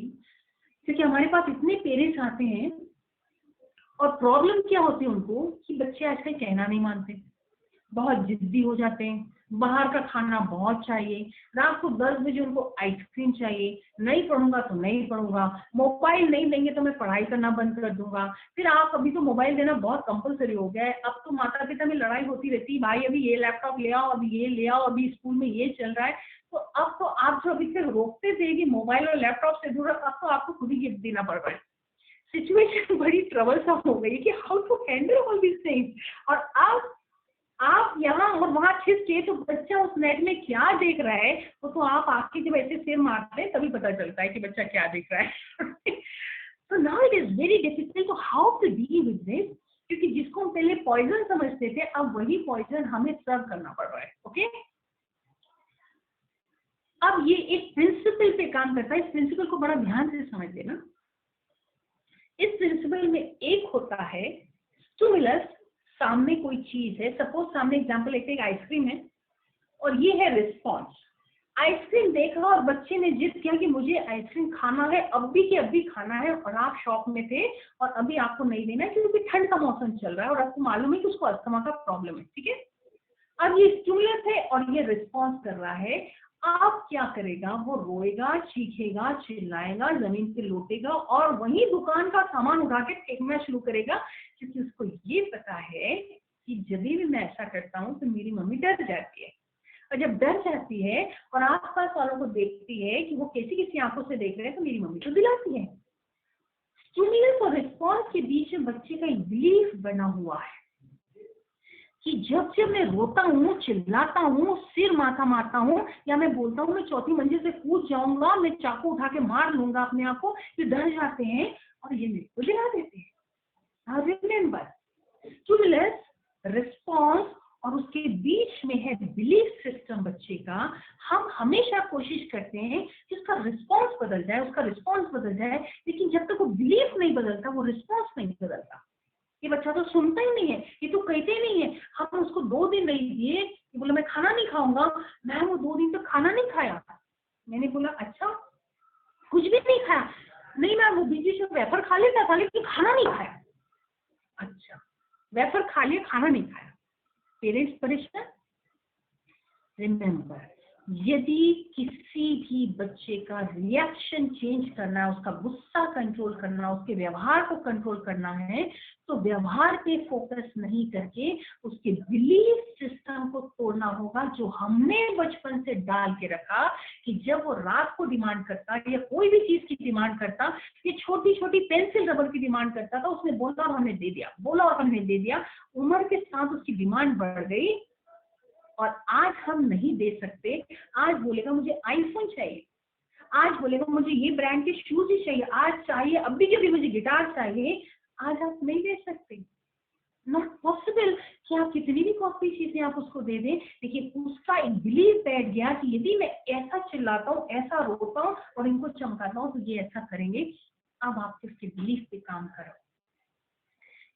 A: क्योंकि हमारे पास इतने पेरेंट्स आते हैं और प्रॉब्लम क्या होती है उनको कि बच्चे आजकल कहना नहीं मानते, बहुत जिद्दी हो जाते हैं, बाहर का खाना बहुत चाहिए, रात को 10 बजे उनको आइसक्रीम चाहिए, नहीं पढ़ूंगा तो नहीं पढ़ूंगा, मोबाइल नहीं देंगे तो मैं पढ़ाई करना बंद कर दूंगा। फिर आप अभी तो मोबाइल देना बहुत कंपलसरी हो गया है, अब तो माता पिता में लड़ाई होती रहती है, भाई अभी ये लैपटॉप ले आओ, अभी ये ले आओ, अभी स्कूल में ये चल रहा है। तो अब तो आप जो अभी तक रोकते थे कि मोबाइल और लैपटॉप से दूर, अब तो आपको खुद ही गिफ्ट देना पड़ रहा है। सिचुएशन बड़ी ट्रबलसम हो गई कि how to handle all this things. और अब आप यहाँ और वहाँ छिपके तो बच्चा उस नेट में क्या देख रहा है वो तो आप आके जब ऐसे सिर मारते हैं तभी पता चलता है कि बच्चा क्या देख रहा है। तो now it is very difficult to how to deal with this, क्योंकि जिसको हम पहले पॉइजन समझते थे अब वही पॉइजन हमें सर्व करना पड़ रहा है। ओके, अब ये एक प्रिंसिपल पे काम करता है, इस प्रिंसिपल को बड़ा ध्यान से समझ लेना। इस प्रिंसिपल में एक होता है स्टिमुलस, सामने कोई चीज है, सपोज सामने एग्जांपल एक आइसक्रीम है, और ये है रिस्पॉन्स। आइसक्रीम देखा और बच्चे ने जिद किया कि मुझे आइसक्रीम खाना है, अब भी कि अभी खाना है, और आप शॉप में थे और अभी आपको नहीं देना है क्योंकि ठंड का मौसम चल रहा है और आपको मालूम है कि उसको अस्थमा का प्रॉब्लम है, ठीक है। अब ये स्टिमुलस है और ये रिस्पॉन्स कर रहा है, आप क्या करेगा, वो रोएगा, चीखेगा, चिल्लाएगा, जमीन पे लौटेगा और वही दुकान का सामान उठा के फेंकना शुरू करेगा, क्योंकि उसको ये पता है कि जब भी मैं ऐसा करता हूँ तो मेरी मम्मी डर जाती है, और जब डर जाती है और आसपास वालों को देखती है कि वो कैसी किसी आंखों से देख रहे हैं तो मेरी मम्मी तो दिलाती है। स्टिमुलस और रिस्पॉन्स के बीच में बच्चे का एक बिलीफ बना हुआ है कि जब जब मैं रोता हूँ, चिल्लाता हूँ, सिर माथा मारता हूँ, या मैं बोलता हूँ मैं 4थी मंजिल से कूद जाऊंगा, मैं चाकू उठा के मार लूंगा अपने आप को, ये डर जाते हैं और ये मेरे को दिला देते हैं। रिमेंबर, स्टिमुलस, रिस्पॉन्स और उसके बीच में है बिलीफ सिस्टम बच्चे का। हम हमेशा कोशिश करते हैं कि उसका रिस्पॉन्स बदल जाए, उसका रिस्पॉन्स बदल जाए, लेकिन जब तक वो बिलीफ नहीं बदलता वो रिस्पॉन्स नहीं बदलता। ये बच्चा तो सुनता ही नहीं है, ये तो कहते ही नहीं है। हम उसको 2 दिन नहीं दिए, बोला मैं खाना नहीं खाऊंगा, मैम वो 2 दिन तक खाना नहीं खाया। मैंने बोला अच्छा, कुछ भी नहीं खाया, नहीं मैम वो बीच में वेफर खा लेता था लेकिन खाना नहीं खाया। अच्छा, वेफर खा लिया, खाना नहीं खाया, पेरेंट्स परेशान। रिमेम्बर, यदि किसी भी बच्चे का रिएक्शन चेंज करना है, उसका गुस्सा कंट्रोल करना, उसके व्यवहार को कंट्रोल करना है, तो व्यवहार पे फोकस नहीं करके उसके बिलीफ सिस्टम को तोड़ना होगा, जो हमने बचपन से डाल के रखा कि जब वो रात को डिमांड करता या कोई भी चीज की डिमांड करता, ये छोटी छोटी पेंसिल रबर की डिमांड करता था, उसने बोला और हमने दे दिया, बोला और हमने दे दिया, उम्र के साथ उसकी डिमांड बढ़ गई और आज हम नहीं दे सकते। आज बोलेगा मुझे आईफोन चाहिए, आज बोलेगा मुझे ये ब्रांड के शूज ही चाहिए, आज चाहिए, अभी के भी मुझे गिटार चाहिए, आज आप नहीं दे सकते। नॉट पॉसिबल कि आप कितनी भी कॉस्टली चीजें आप उसको दे दें, लेकिन उसका एक बिलीव बैठ गया कि यदि मैं ऐसा चिल्लाता हूँ, ऐसा रोता हूँ और इनको चमकाता हूँ तो ये ऐसा करेंगे। अब आप उसके बिलीफ पे काम करो।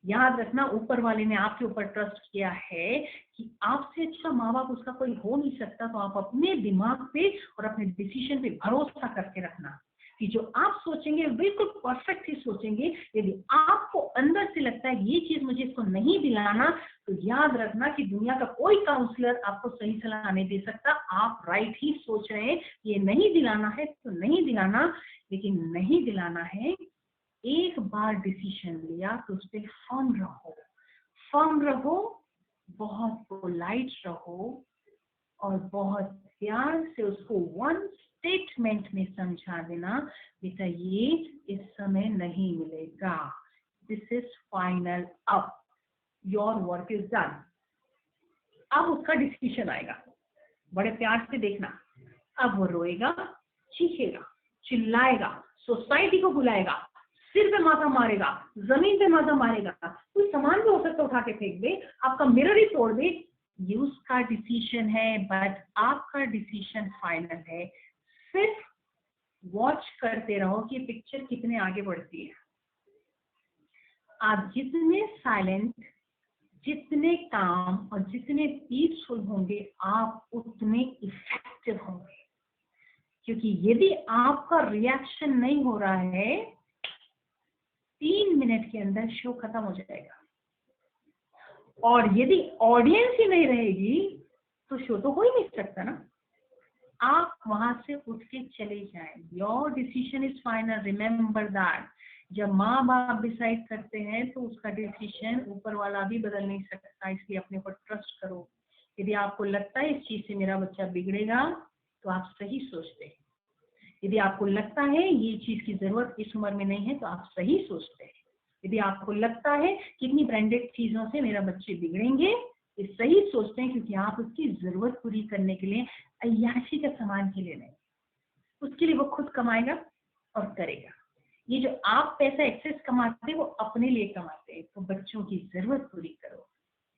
A: याद रखना, ऊपर वाले ने आपके ऊपर ट्रस्ट किया है कि आपसे अच्छा माँ बाप उसका कोई हो नहीं सकता, तो आप अपने दिमाग पे और अपने डिसीजन पे भरोसा करके रखना कि जो आप सोचेंगे बिल्कुल परफेक्ट ही सोचेंगे। यदि आपको अंदर से लगता है ये चीज मुझे इसको नहीं दिलाना, तो याद रखना कि दुनिया का कोई काउंसलर आपको सही सलाह नहीं दे सकता। आप राइट ही सोच रहे हैं, ये नहीं दिलाना है तो नहीं दिलाना, लेकिन नहीं दिलाना है। एक बार डिसीजन लिया तो उस पर फर्म रहो, फर्म रहो, बहुत पोलाइट रहो और बहुत प्यार से उसको वन स्टेटमेंट में समझा देना, बेटा ये इस समय नहीं मिलेगा, दिस इज फाइनल, अब योर वर्क इज डन। अब उसका डिसीजन आएगा, बड़े प्यार से देखना। अब वो रोएगा, चीखेगा, चिल्लाएगा, सोसाइटी को बुलाएगा, सिर पे माथा मारेगा, जमीन पे माथा मारेगा, कोई सामान भी हो सकता है उठा के फेंक दे, आपका मिरर ही तोड़ दे, ये उसका डिसीजन है, बट आपका डिसीजन फाइनल है। सिर्फ वॉच करते रहो कि पिक्चर कितने आगे बढ़ती है। आप जितने साइलेंट, जितने काम और जितने पीसफुल होंगे, आप उतने इफेक्टिव होंगे। क्योंकि यदि आपका रिएक्शन नहीं हो रहा है, 3 मिनट के अंदर शो खत्म हो जाएगा। और यदि ऑडियंस ही नहीं रहेगी तो शो तो हो ही नहीं सकता ना। आप वहां से उठ के चले जाएं। Your decision is final, remember that. जब माँ बाप डिसाइड करते हैं तो उसका डिसीजन ऊपर वाला भी बदल नहीं सकता, इसलिए अपने ऊपर ट्रस्ट करो। यदि आपको लगता है इस चीज से मेरा बच्चा बिगड़ेगा, तो आप सही सोचते हैं। यदि आपको लगता है ये चीज की जरूरत इस उम्र में नहीं है, तो आप सही सोचते हैं। यदि आपको लगता है कि इतनी ब्रांडेड चीजों से मेरा बच्चे बिगड़ेंगे, ये सही सोचते हैं, क्योंकि आप उसकी जरूरत पूरी करने के लिए, अय्याशी का सामान के लिए नहीं, उसके लिए वो खुद कमाएगा और करेगा। ये जो आप पैसा एक्सेस कमाते हैं वो अपने लिए कमाते हैं। तो बच्चों की जरूरत पूरी करो,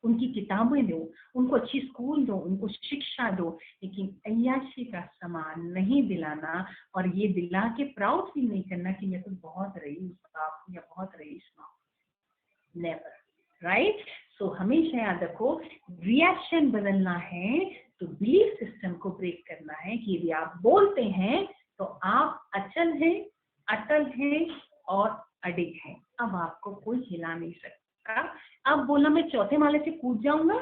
A: उनकी किताबें दो, उनको अच्छी स्कूल दो, उनको शिक्षा दो, लेकिन अय्याशी का सामान नहीं दिलाना और ये दिला के प्राउड फील नहीं करना कि मैं तो बहुत रईस बाप हूँ या बहुत रईस माँ हूँ। Never, right. सो हमेशा याद रखो, रिएक्शन बदलना है तो बिलीफ सिस्टम को ब्रेक करना है कि यदि आप बोलते हैं तो आप अचल हैं, अटल हैं और अडिग हैं। अब आपको कोई हिला नहीं सकता। अब बोला मैं चौथे माले से कूद जाऊंगा,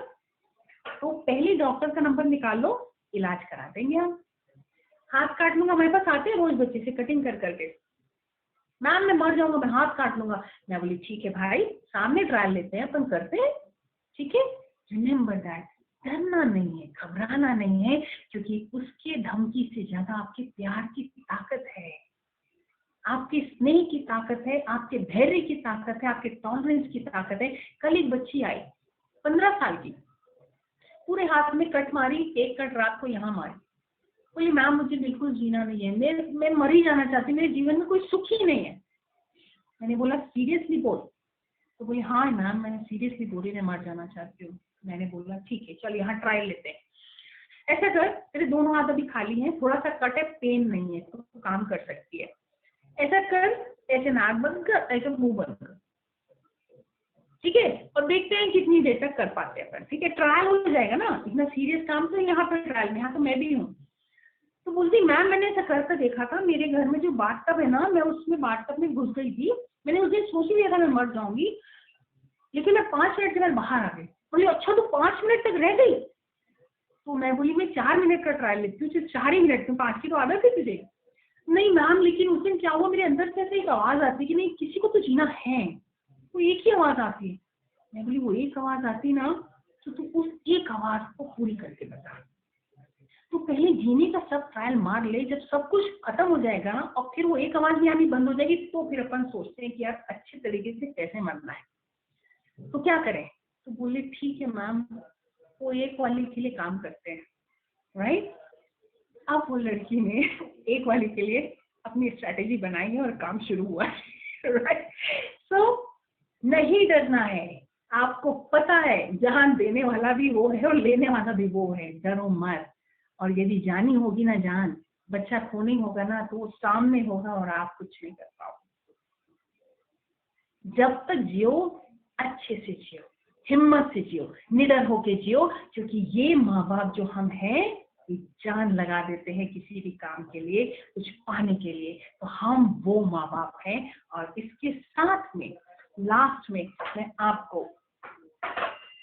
A: तो पहले डॉक्टर का नंबर निकाल लो, इलाज करा देंगे हम। हाथ काट लूंगा, हमारे पास आते हैं रोज बच्चे से कटिंग कर करके, मैम मैं मर जाऊंगा, मैं हाथ काट लूंगा। मैं बोली ठीक है भाई, सामने ट्रायल लेते हैं, अपन करते हैं, ठीक है। रिमेम्बर दैट, डरना नहीं है, घबराना नहीं है, क्योंकि उसके धमकी से ज्यादा आपके प्यार की ताकत है, आपके स्नेह की ताकत है, आपके धैर्य की ताकत है, आपके टॉलरेंस की ताकत है। कल एक बच्ची आई 15 साल की, पूरे हाथ में कट मारी, एक कट रात को यहाँ मारी, बोली मैम मुझे बिल्कुल जीना नहीं है, मैं मर ही जाना चाहती, मेरे जीवन में कोई सुख ही नहीं है। मैंने बोला सीरियसली बोल, तो बोली हाँ मैम मैंने सीरियसली बोली, मैं मर जाना चाहती हूँ। मैंने बोला ठीक है चल यहाँ ट्रायल लेते हैं, ऐसा कर, तेरे दोनों हाथ अभी खाली हैं, थोड़ा सा कट है, पेन नहीं है, तो तू काम कर सकती है, ऐसा कर, ऐसे नाक बंद कर, ऐसे मुंह बंद कर, ठीक है, और देखते हैं कितनी देर तक कर पाते हैं अपन, ठीक है, ट्रायल हो जाएगा ना, इतना सीरियस काम तो यहाँ पर ट्रायल में, यहाँ तो मैं भी हूँ। तो बोलती मैम मैंने ऐसा करके देखा था, मेरे घर में जो बाथटब है ना, मैं उसमें बाथटब में घुस गई थी, मैंने उस दिन सोच लिया था मैं मर जाऊंगी, लेकिन मैं 5 मिनट के बाद बाहर आ गई। बोली अच्छा तो 5 मिनट तक रह गई? तो मैं बोली मैं 4 मिनट का ट्रायल लेती हूँ, सिर्फ 4 ही मिनट में, 5 की तो आदत है तुझे। नहीं मैम लेकिन उस दिन क्या हुआ, मेरे अंदर से ऐसे एक आवाज आती है कि नहीं किसी को तो जीना है, वो एक ही आवाज आती है। मैं बोली वो एक आवाज आती ना, तो तू उस एक आवाज को पूरी करके बता। तो पहले जीने का सब ट्रायल मार ले, जब सब कुछ खत्म हो जाएगा ना और फिर वो एक आवाज भी आनी बंद हो जाएगी, तो फिर अपन सोचते हैं कि यार अच्छे तरीके से कैसे मरना है, तो क्या करें। तो बोले ठीक है मैम, वो एक वाले के लिए काम करते हैं, राइट। अब वो लड़की ने एक वाले के लिए अपनी स्ट्रैटेजी बनाई है और काम शुरू हुआ है, राइट। सो नहीं डरना है, आपको पता है जान देने वाला भी वो है और लेने वाला भी वो है, डरो मत। और यदि जानी होगी ना जान, बच्चा खोने होगा ना, तो वो सामने होगा और आप कुछ नहीं कर पाओगे। जब तक जियो अच्छे से जियो, हिम्मत से जियो, निडर होके जियो, क्योंकि ये माँ बाप जो हम हैं ये जान लगा देते हैं किसी भी काम के लिए, कुछ पाने के लिए, तो हम वो माँ बाप हैं। और इसके साथ में लास्ट में मैं आपको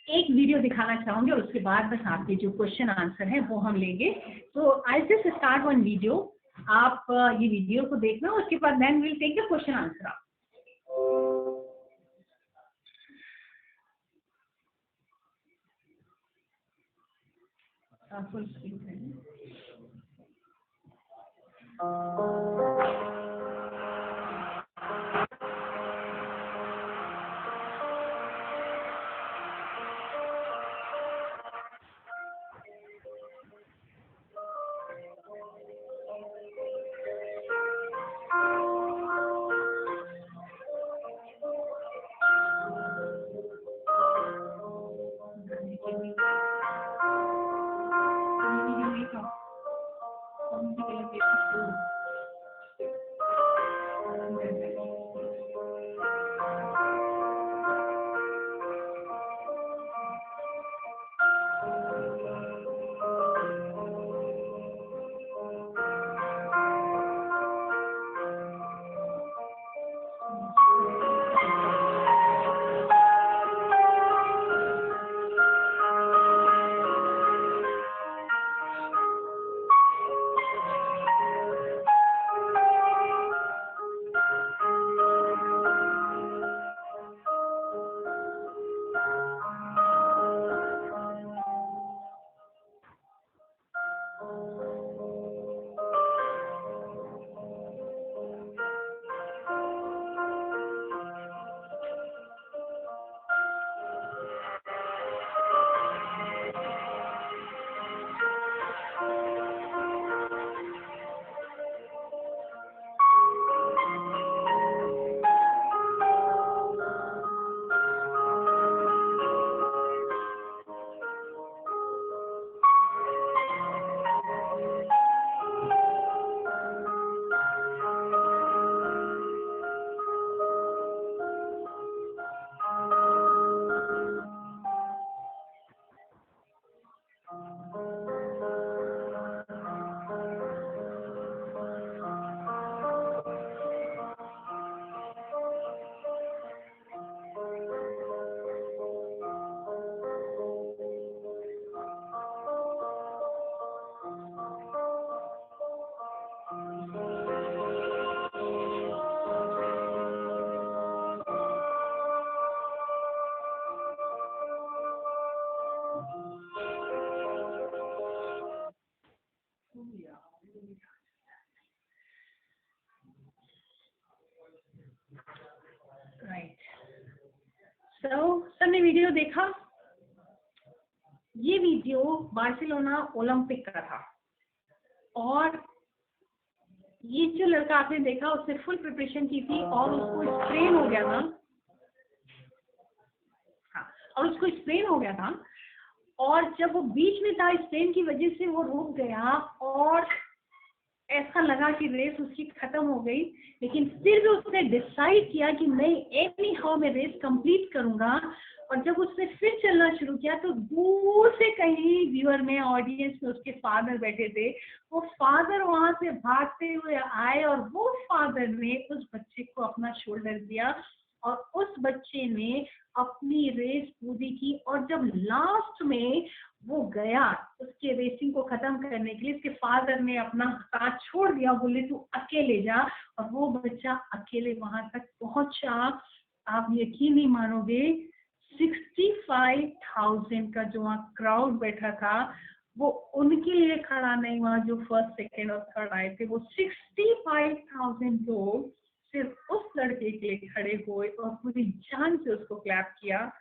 A: एक वीडियो दिखाना चाहूंगी और उसके बाद बस आपके जो क्वेश्चन आंसर है वो हम लेंगे। तो I just start one video, आप ये वीडियो को देखना, उसके बाद then will take the question answer. Full screen है। राइट, सो सबने वीडियो देखा? ये वीडियो बार्सिलोना ओलंपिक का था और ये जो लड़का आपने देखा उसने फुल प्रिपरेशन की थी और उसको स्ट्रेन हो गया था। हाँ, और उसको स्ट्रेन हो गया था और जब वो बीच में था स्ट्रेन की वजह से वो रुक गया और ऐसा लगा कि रेस उसकी खत्म हो गई, लेकिन फिर भी उसने डिसाइड किया कि नहीं, एनी हाउ मैं रेस कंप्लीट करूंगा। और जब उसने फिर चलना शुरू किया तो दूर से कहीं व्यूअर में, ऑडियंस में उसके फादर बैठे थे। वो फादर वहां से भागते हुए आए और वो फादर ने उस बच्चे को अपना शोल्डर दिया और उस बच्चे ने अपनी रेस पूरी की। और जब लास्ट में वो गया उसके रेसिंग को खत्म करने के लिए, उसके फादर ने अपना साथ छोड़ दिया, बोले तू अकेले जा। और वो बच्चा अकेले वहां तक पहुंचा। आप यकीन नहीं मानोगे, 65,000 का जो वहाँ क्राउड बैठा था वो उनके लिए खड़ा नहीं हुआ जो फर्स्ट, सेकेंड और थर्ड आए थे। वो 65,000 लोग सिर्फ उस लड़के के लिए खड़े हुए और पूरी जान से उसको क्लैप किया,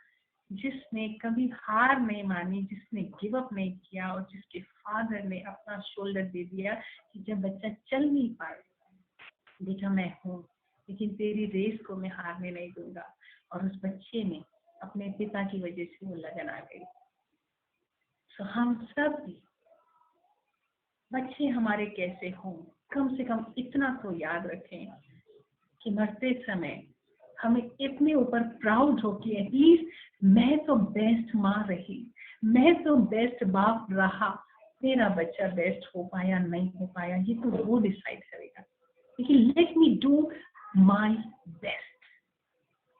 A: जिसने कभी हार नहीं मानी, जिसने गिव अप नहीं किया और जिसके फादर ने अपना शोल्डर दे दिया कि जब बच्चा चल नहीं पाए, देखा मैं हूँ, लेकिन तेरी रेस को मैं हारने नहीं दूंगा। और उस बच्चे ने अपने पिता की वजह से वो लगन आ गई। तो हम सब भी, बच्चे हमारे कैसे हों, कम से कम इतना तो याद रखें कि मरते समय हमें इतने ऊपर प्राउड हो कि एटलीस्ट मैं तो बेस्ट माँ रही, मैं तो बेस्ट बाप रहा। मेरा बच्चा बेस्ट हो पाया नहीं हो पाया ये तो वो डिसाइड करेगा, लेकिन let me do my best.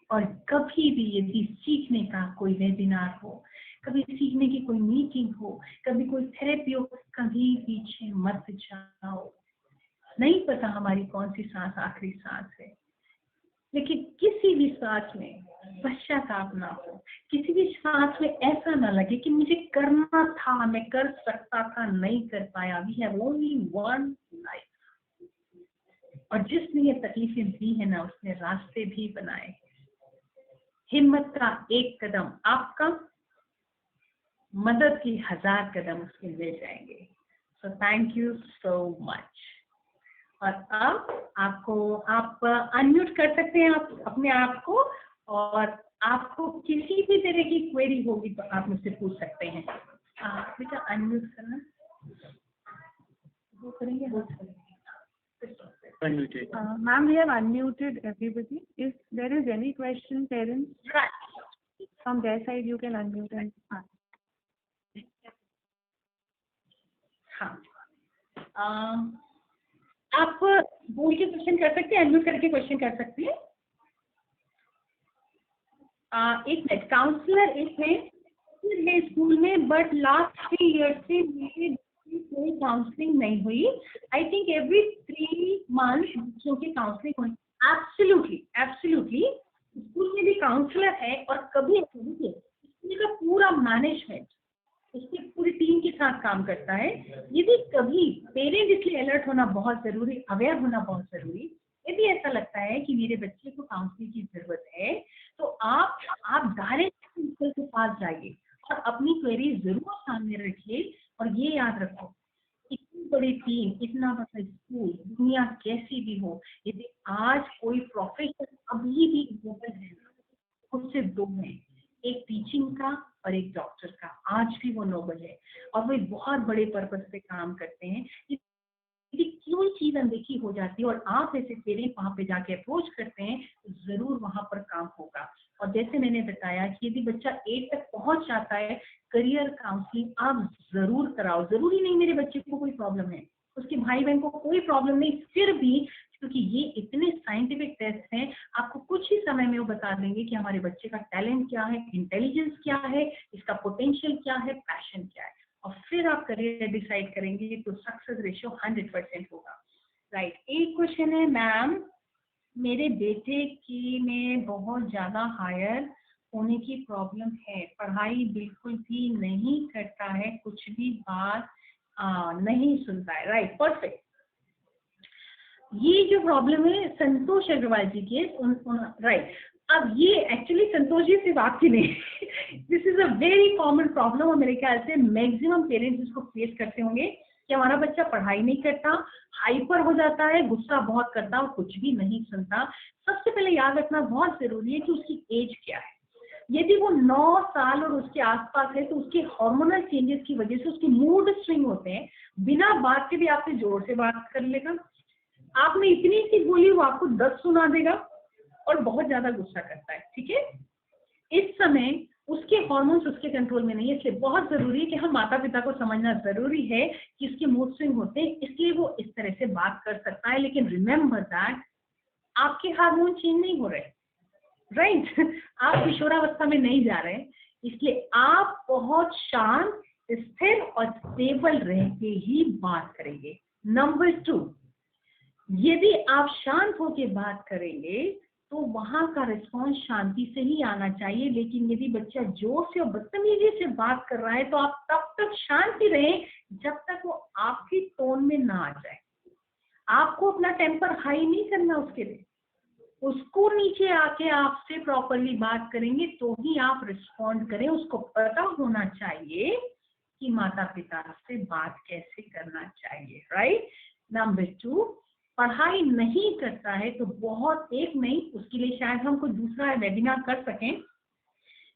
A: और कभी भी यदि सीखने का कोई वेबिनार हो, कभी सीखने की कोई मीटिंग हो, कभी कोई थेरेपी हो, कभी पीछे मत जाओ। नहीं पता हमारी कौन सी सांस आखिरी सांस है, लेकिन किसी भी सांस में पश्चाताप ना हो, किसी भी सांस में ऐसा ना लगे कि मुझे करना था, मैं कर सकता था, नहीं कर पाया। We have only one life. और जिसने ये तकलीफें दी है ना, उसने रास्ते भी बनाए। हिम्मत का एक कदम आपका, मदद की 1000 कदम उसके मिल जाएंगे। So thank you so much. और अब आप अनम्यूट कर सकते हैं आप अपने आप को, और आपको किसी भी तरह की क्वेरी होगी तो आप मुझसे पूछ सकते हैं। बेटा अनम्यूट करना, वो करेंगे, वो करेंगे।
B: Ma'am, we have unmuted everybody. If there is any question, parents, from their side, you can unmute and ask.
A: हाँ, आप बोल के क्वेश्चन कर सकते हैं, अनम्यूट करके क्वेश्चन कर सकते हैं। एक मिनट, काउंसलर है स्कूल में, बट लास्ट 3 years से मेरे कोई काउंसलिंग नहीं हुई। आई थिंक एवरी 3 months बच्चों की काउंसलिंग हुई। एब्सोल्युटली एब्सोल्युटली, स्कूल में भी काउंसलर है। और कभी स्कूल का पूरा मैनेजमेंट उसकी पूरी टीम के साथ काम करता है। यदि कभी पेरेंट्स, इसलिए अलर्ट होना बहुत जरूरी, अवेयर होना बहुत जरूरी। यदि ऐसा लगता है कि मेरे बच्चे को काउंसलिंग की जरूरत है तो आप डायरेक्ट प्रिंसिपल के पास जाइए और अपनी क्वेरी जरूर सामने रखिए। और ये याद रखो, इतनी बड़ी टीम, इतना बड़ा स्कूल, दुनिया कैसी भी हो, यदि आज कोई प्रोफेशन अभी भी इम्पोर्टेंट है, उससे 2 हैं, एक टीचिंग का और एक डॉक्टर का। आज भी वो नोबल है और वो एक बहुत बड़े पर्पस पे काम करते हैं। यदि कोई चीज अनदेखी हो जाती है और आप ऐसे पेरेंट वहां पे जाके अप्रोच करते हैं तो जरूर वहां पर काम होगा। और जैसे मैंने बताया कि यदि बच्चा 8 तक पहुंच जाता है, करियर काउंसलिंग आप जरूर कराओ। जरूरी नहीं मेरे बच्चे को कोई प्रॉब्लम है, उसके भाई बहन को कोई प्रॉब्लम नहीं, फिर भी क्योंकि ये इतने साइंटिफिक टेस्ट हैं, आपको कुछ ही समय में वो बता देंगे कि हमारे बच्चे का टैलेंट क्या है, इंटेलिजेंस क्या है, इसका पोटेंशियल क्या है, पैशन क्या है। और फिर आप करियर डिसाइड करेंगे तो सक्सेस रेशियो 100% होगा। राइट, एक क्वेश्चन है, मैम मेरे बेटे की में बहुत ज्यादा हायर होने की प्रॉब्लम है, पढ़ाई बिल्कुल भी नहीं करता है, कुछ भी बात नहीं सुनता है। Right, perfect. ये जो प्रॉब्लम है संतोष अग्रवाल जी की, राइट। अब ये एक्चुअली संतोष जी सिर्फ आपकी नहीं, this is a very common problem और मेरे ख्याल से मैक्सिमम पेरेंट्स इसको फेस करते होंगे कि हमारा बच्चा पढ़ाई नहीं करता, हाइपर हो जाता है, गुस्सा बहुत करता और कुछ भी नहीं सुनता। सबसे पहले याद रखना बहुत जरूरी है कि उसकी एज क्या है। यदि वो 9 साल और उसके आसपास है तो उसके हार्मोनल चेंजेस की वजह से उसके मूड स्विंग होते हैं, बिना बात के भी आपसे जोर से बात कर लेगा, आपने इतनी सी बोली वो आपको 10 सुना देगा और बहुत ज्यादा गुस्सा करता है, ठीक है। इस समय उसके हार्मोन्स उसके कंट्रोल में नहीं है, इसलिए बहुत जरूरी है कि हम माता पिता को समझना जरूरी है कि उसके मूड स्विंग होते हैं, इसलिए वो इस तरह से बात कर सकता है। लेकिन रिमेम्बर दैट आपके हार्मोन चेंज नहीं हो रहे, राइट आप किशोरावस्था में नहीं जा रहे, इसलिए आप बहुत शांत, स्थिर और स्टेबल रह के ही बात करेंगे। नंबर 2, यदि आप शांत होकर बात करेंगे तो वहां का रिस्पॉन्स शांति से ही आना चाहिए। लेकिन यदि बच्चा जोर से और बदतमीजी से बात कर रहा है तो आप तब तक शांत ही रहें जब तक वो आपकी टोन में ना आ जाए। आपको अपना टेम्पर हाई नहीं करना, उसके लिए उसको नीचे आके आपसे प्रॉपरली बात करेंगे तो ही आप रिस्पॉन्ड करें। उसको पता होना चाहिए कि माता पिता से बात कैसे करना चाहिए, राइट। नंबर 2, पढ़ाई नहीं करता है तो बहुत, एक नहीं, उसके लिए शायद हम कोई दूसरा वेबिनार कर सकें।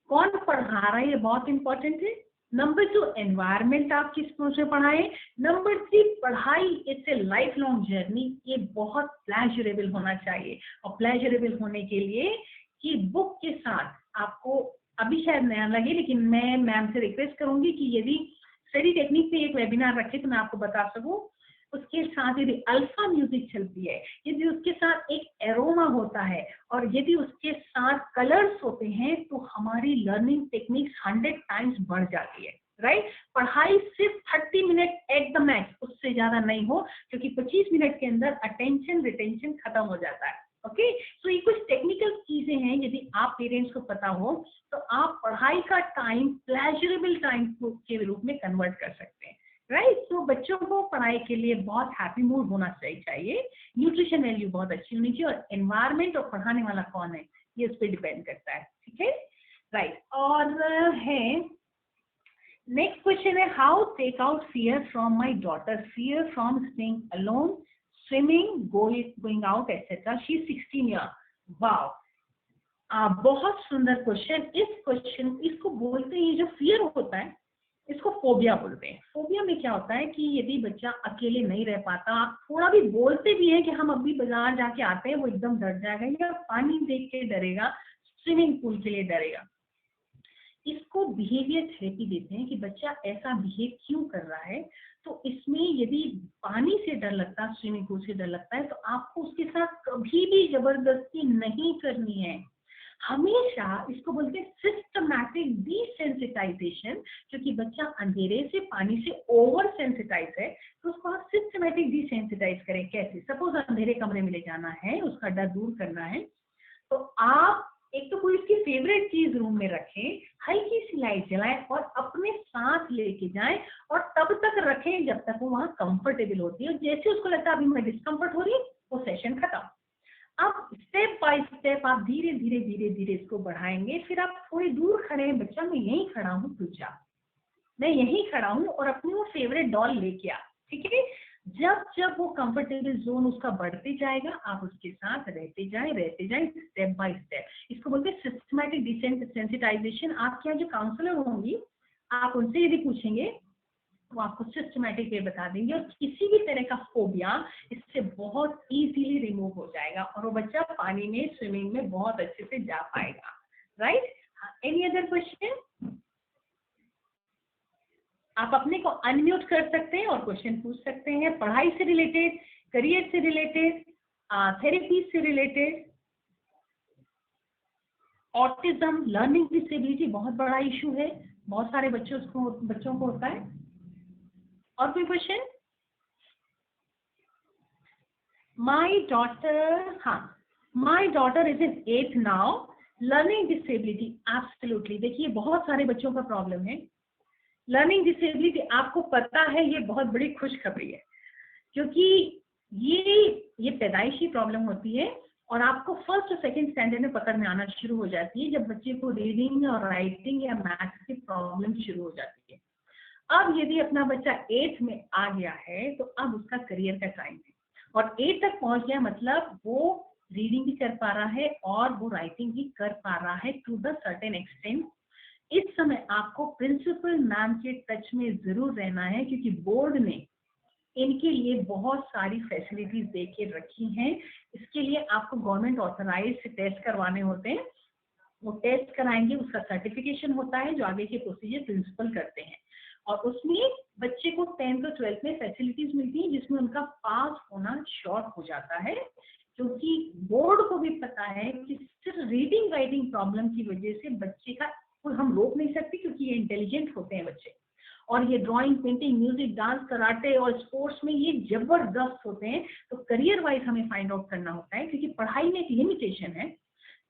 A: कौन पढ़ा रहा है ये बहुत इंपॉर्टेंट है। नंबर 2, एनवायरमेंट आप किस तरह से पढ़ाएं। नंबर 3, पढ़ाई it's a life long journey, ये बहुत प्लेजरेबल होना चाहिए। और प्लेजरेबल होने के लिए कि बुक के साथ आपको, अभी शायद नया लगे लेकिन मैं मैम से रिक्वेस्ट करूंगी कि यदि स्टडी टेक्निक पे एक वेबिनार रखे तो मैं आपको बता सकूं, उसके साथ यदि अल्फा म्यूजिक चलती है, यदि उसके साथ एक एरोमा होता है और यदि उसके साथ कलर्स होते हैं तो हमारी लर्निंग टेक्निक्स 100 टाइम्स बढ़ जाती है, राइट। पढ़ाई सिर्फ 30 मिनट एट द मैक्स, उससे ज्यादा नहीं हो, क्योंकि 25 मिनट के अंदर अटेंशन रिटेंशन खत्म हो जाता है। ओके, तो ये कुछ टेक्निकल चीजें हैं, यदि आप पेरेंट्स को पता हो तो आप पढ़ाई का टाइम प्लेजरेबल टाइम के रूप में कन्वर्ट कर सकते हैं, राइट। तो बच्चों को पढ़ाई के लिए बहुत हैप्पी मूड होना चाहिए, न्यूट्रिशन वैल्यू बहुत अच्छी होनी चाहिए, और एनवायरमेंट और पढ़ाने वाला कौन है ये उस पर डिपेंड करता है, ठीक है, राइट। और है नेक्स्ट क्वेश्चन है, how take out fear from my daughter, fear from staying alone, swimming, going out etcetera, she is 16 year. Wow, बहुत सुंदर क्वेश्चन। इस क्वेश्चन, इसको बोलते हैं, जो फियर होता है इसको फोबिया बोलते हैं। फोबिया में क्या होता है कि यदि बच्चा अकेले नहीं रह पाता, आप थोड़ा भी बोलते भी हैं कि हम अभी बाजार जाके आते हैं, वो एकदम डर जाएगा, या पानी देख के डरेगा, स्विमिंग पूल के लिए डरेगा। इसको बिहेवियर थेरेपी देते हैं कि बच्चा ऐसा बिहेव क्यों कर रहा है। तो इसमें यदि पानी से डर लगता है, स्विमिंग पूल से डर लगता है, तो आपको उसके साथ कभी भी जबरदस्ती नहीं करनी है। हमेशा इसको बोलते हैं सिस्टमैटिक डिसेंसिटाइजेशन, क्योंकि बच्चा अंधेरे से, पानी से ओवर सेंसिटाइज है, तो उसको आप सिस्टमैटिक डिसेंसिटाइज करें। कैसे? सपोज अंधेरे कमरे में ले जाना है, उसका डर दूर करना है, तो आप एक तो कोई उसकी फेवरेट चीज रूम में रखें, हल्की सी लाइट जलाएं और अपने साथ लेके जाएं, और तब तक रखें जब तक वो वहां कंफर्टेबल होती है। जैसे उसको लगता है अभी मैं डिस्कम्फर्ट हो रही है, वो सेशन खत्म। अब स्टेप बाय स्टेप आप धीरे धीरे धीरे धीरे इसको बढ़ाएंगे। फिर आप थोड़ी दूर खड़े हैं, बच्चा मैं यहीं खड़ा हूँ, तू जा, मैं यहीं खड़ा हूँ, और अपनी वो फेवरेट डॉल लेके आ, ठीक है। जब जब वो कंफर्टेबल जोन उसका बढ़ते जाएगा, आप उसके साथ रहते जाएं स्टेप बाय स्टेप। इसको बोलते हैं सिस्टमैटिक डिसेंसिटाइजेशन। आपके यहाँ जो काउंसलर होंगी, आप उनसे यदि पूछेंगे वो आपको सिस्टमैटिक वे बता देंगे, और किसी भी तरह का फोबिया इससे बहुत इजीली रिमूव हो जाएगा, और वो बच्चा पानी में, स्विमिंग में बहुत अच्छे से जा पाएगा, राइट। Any other question? आप अपने को अनम्यूट कर सकते हैं और क्वेश्चन पूछ सकते हैं, पढ़ाई से रिलेटेड, करियर से रिलेटेड, थेरेपी से रिलेटेड। ऑटिज्म, लर्निंग डिसेबिलिटी बहुत बड़ा इशू है, बहुत सारे बच्चों को होता है। और कोई क्वेश्चन? माई डॉटर, हाँ, my daughter is in 8th now, learning disability, absolutely. देखिए बहुत सारे बच्चों का प्रॉब्लम है लर्निंग डिसेबिलिटी। आपको पता है ये बहुत बड़ी खुशखबरी है, क्योंकि ये पैदाइशी प्रॉब्लम होती है, और आपको फर्स्ट और सेकंड स्टैंडर्ड में पकड़ में आना शुरू हो जाती है, जब बच्चे को रीडिंग और राइटिंग या मैथ्स की प्रॉब्लम शुरू हो जाती है। अब यदि अपना बच्चा 8th में आ गया है तो अब उसका करियर का टाइम है, और 8 तक पहुंच गया मतलब वो रीडिंग भी कर पा रहा है और वो राइटिंग भी कर पा रहा है टू द सर्टेन एक्सटेंट, इस समय आपको प्रिंसिपल मैम के टच में जरूर रहना है, क्योंकि बोर्ड ने इनके लिए बहुत सारी फैसिलिटीज दे के रखी हैं। इसके लिए आपको गवर्नमेंट ऑथराइज्ड टेस्ट करवाने होते हैं, वो टेस्ट कराएंगे, उसका सर्टिफिकेशन होता है जो आगे के प्रोसीजर प्रिंसिपल करते हैं, और उसमें बच्चे को 10th और 12th में फैसिलिटीज मिलती है जिसमें उनका पास होना श्योर हो जाता है, क्योंकि बोर्ड को भी पता है कि सिर्फ रीडिंग राइटिंग प्रॉब्लम की वजह से बच्चे का कोई हम रोक नहीं सकते, क्योंकि ये इंटेलिजेंट होते हैं बच्चे, और ये drawing, painting, music, dance, karate और स्पोर्ट्स में ये जबरदस्त होते हैं। तो करियर वाइज हमें फाइंड आउट करना होता है, क्योंकि पढ़ाई में एक लिमिटेशन है,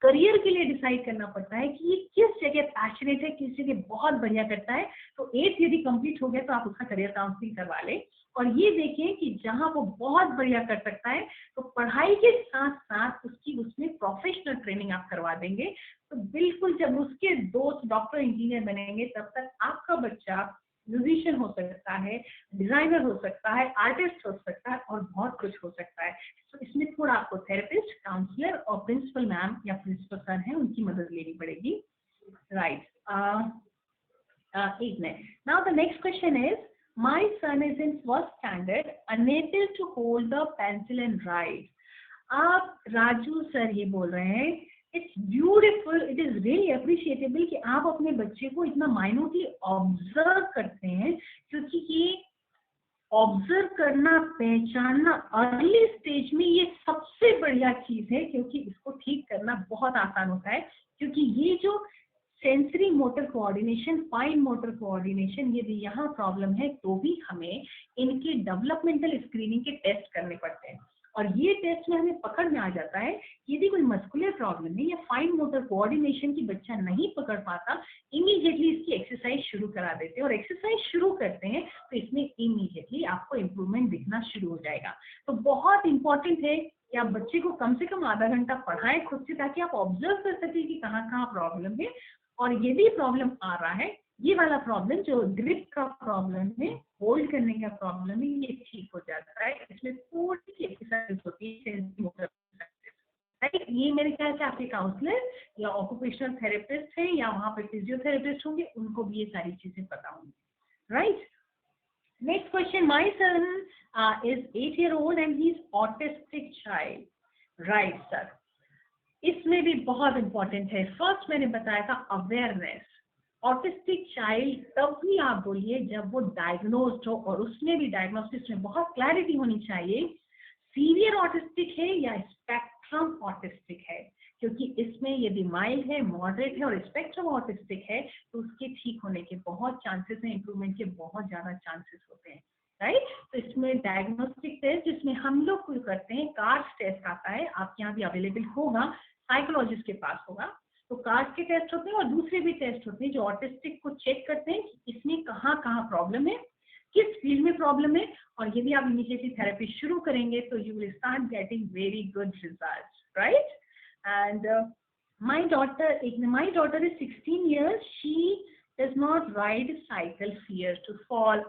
A: करियर के लिए डिसाइड करना पड़ता है कि ये किस जगह पैशनेट है, किस जगह बहुत बढ़िया करता है। तो 8th यदि कंप्लीट हो गया तो आप उसका करियर काउंसलिंग करवा लें, और ये देखें कि जहां वो बहुत बढ़िया कर सकता है तो पढ़ाई के साथ साथ उसकी उसमें प्रोफेशनल ट्रेनिंग आप करवा देंगे। तो बिल्कुल जब उसके दोस्त डॉक्टर, इंजीनियर बनेंगे तब तक आपका बच्चा म्यूजिशियन हो सकता है, डिजाइनर हो सकता है, आर्टिस्ट हो सकता है, और बहुत कुछ हो सकता है। तो इसमें थोड़ा आपको थेरेपिस्ट, काउंसलर और प्रिंसिपल मैम या प्रिंसिपल सर है उनकी मदद लेनी पड़ेगी, राइट। एक minute. Now the next question is, my son is in first standard, unable to hold the pencil and write. आप राजू सर ये बोल रहे हैं, it's beautiful, it is really appreciable कि आप अपने बच्चे को इतना माइन्यूटली ऑब्जर्व करते हैं, क्योंकि ये ऑब्जर्व करना, पहचानना अर्ली स्टेज में ये सबसे बढ़िया चीज है, क्योंकि इसको ठीक करना बहुत आसान होता है। क्योंकि ये जो sensory motor coordination, fine motor coordination, यदि यहाँ प्रॉब्लम है तो भी हमें इनके डेवलपमेंटल स्क्रीनिंग के टेस्ट करने पड़ते हैं, और ये टेस्ट में हमें पकड़ में आ जाता है यदि कोई मस्कुलर प्रॉब्लम है या फाइन मोटर कोऑर्डिनेशन की बच्चा नहीं पकड़ पाता, इमीडिएटली इसकी एक्सरसाइज शुरू करा देते हैं, और एक्सरसाइज शुरू करते हैं तो इसमें इमीडिएटली आपको इम्प्रूवमेंट दिखना शुरू हो जाएगा। तो बहुत इंपॉर्टेंट है कि आप बच्चे को कम से कम आधा घंटा पढ़ाएं खुद से, ताकि आप ऑब्जर्व कर सकें कि कहाँ कहाँ प्रॉब्लम है, और यदि प्रॉब्लम आ रहा है, ये वाला प्रॉब्लम जो ग्रिप का प्रॉब्लम है, होल्ड करने का प्रॉब्लम है, ये ठीक हो जाता है। इसमें थोड़ी सी एक्सरसाइज होती है, राइट। ये मेरे ख्याल से आपके काउंसलर या ऑक्यूपेशनल थेरेपिस्ट है या वहाँ पे फिजियोथेरेपिस्ट होंगे, उनको भी ये सारी चीजें पता होंगी, right. Next question, my son is 8 years old and he is autistic child, right sir. इसमें भी बहुत इंपॉर्टेंट है, फर्स्ट मैंने बताया था अवेयरनेस। ऑटिस्टिक चाइल्ड तब भी आप बोलिए जब वो डायग्नोस्ड हो, और उसमें भी डायग्नोस्टिक्स में बहुत क्लैरिटी होनी चाहिए, सीवियर ऑटिस्टिक है या स्पेक्ट्रम ऑटिस्टिक है, क्योंकि इसमें यदि माइल्ड है, मॉडरेट है और स्पेक्ट्रम ऑटिस्टिक है तो उसके ठीक होने के बहुत चांसेस हैं, इंप्रूवमेंट के बहुत ज्यादा चांसेस होते हैं, राइट। तो इसमें डायग्नोस्टिक टेस्ट जिसमें हम लोग कुछ करते हैं, कार्ड्स टेस्ट आता है, आपके यहाँ भी अवेलेबल होगा, साइकोलॉजिस्ट के पास होगा। तो कार्ड के टेस्ट होते हैं और दूसरे भी टेस्ट होते हैं जो ऑटिस्टिक को चेक करते हैं कि इसमें कहाँ कहाँ प्रॉब्लम है, किस फील्ड में प्रॉब्लम है, और यदि आप इमीडिएटली थेरेपी शुरू करेंगे तो you will start getting very good results, right. And my daughter is 16 years, she does not ride cycle, fear to fall.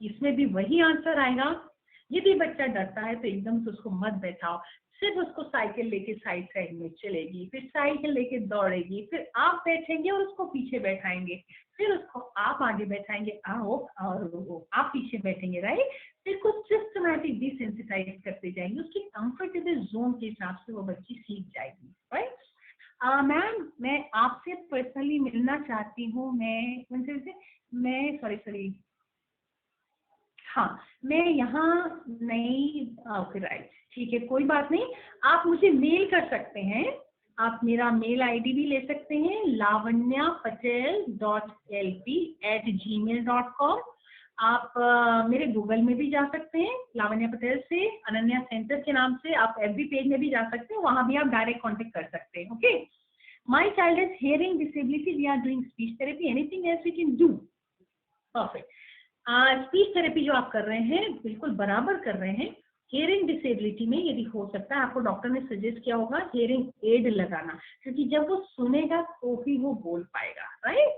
A: इसमें भी वही आंसर आएगा, यदि बच्चा डरता है तो एकदम से उसको मत बैठाओ, सिर्फ उसको साइकिल लेके साइड साइड में चलेगी, फिर साइकिल लेके दौड़ेगी, फिर आप बैठेंगे और उसको पीछे बैठाएंगे, फिर उसको आप आगे बैठाएंगे, आओ, और आप पीछे बैठेंगे, राइट। फिर कुछ सिस्टमैटिक डिसेंसिटाइज करते जाएंगे, उसके कंफर्टेबल जोन के हिसाब से वो बच्ची सीख जाएगी, राइट। मैम मैं आपसे पर्सनली मिलना चाहती हूँ, मैं सॉरी हाँ, मैं यहाँ नहीं, ओके राइट, ठीक है, कोई बात नहीं, आप मुझे मेल कर सकते हैं, आप मेरा मेल आईडी भी ले सकते हैं, lavanyapatel.lp@gmail.com। आप मेरे गूगल में भी जा सकते हैं, लावण्या पटेल से, अनन्या सेंटर के नाम से, आप एफबी पेज में भी जा सकते हैं, वहां भी आप डायरेक्ट कांटेक्ट कर सकते हैं, okay. My child is hearing disability, we are doing speech therapy, anything else we can do, perfect. Speech therapy जो आप कर रहे हैं बिल्कुल बराबर कर रहे हैं। हियरिंग डिसेबिलिटी में यदि हो सकता है, आपको डॉक्टर ने सजेस्ट किया होगा हियरिंग एड लगाना, क्योंकि जब वो सुनेगा तो ही वो बोल पाएगा, राइट।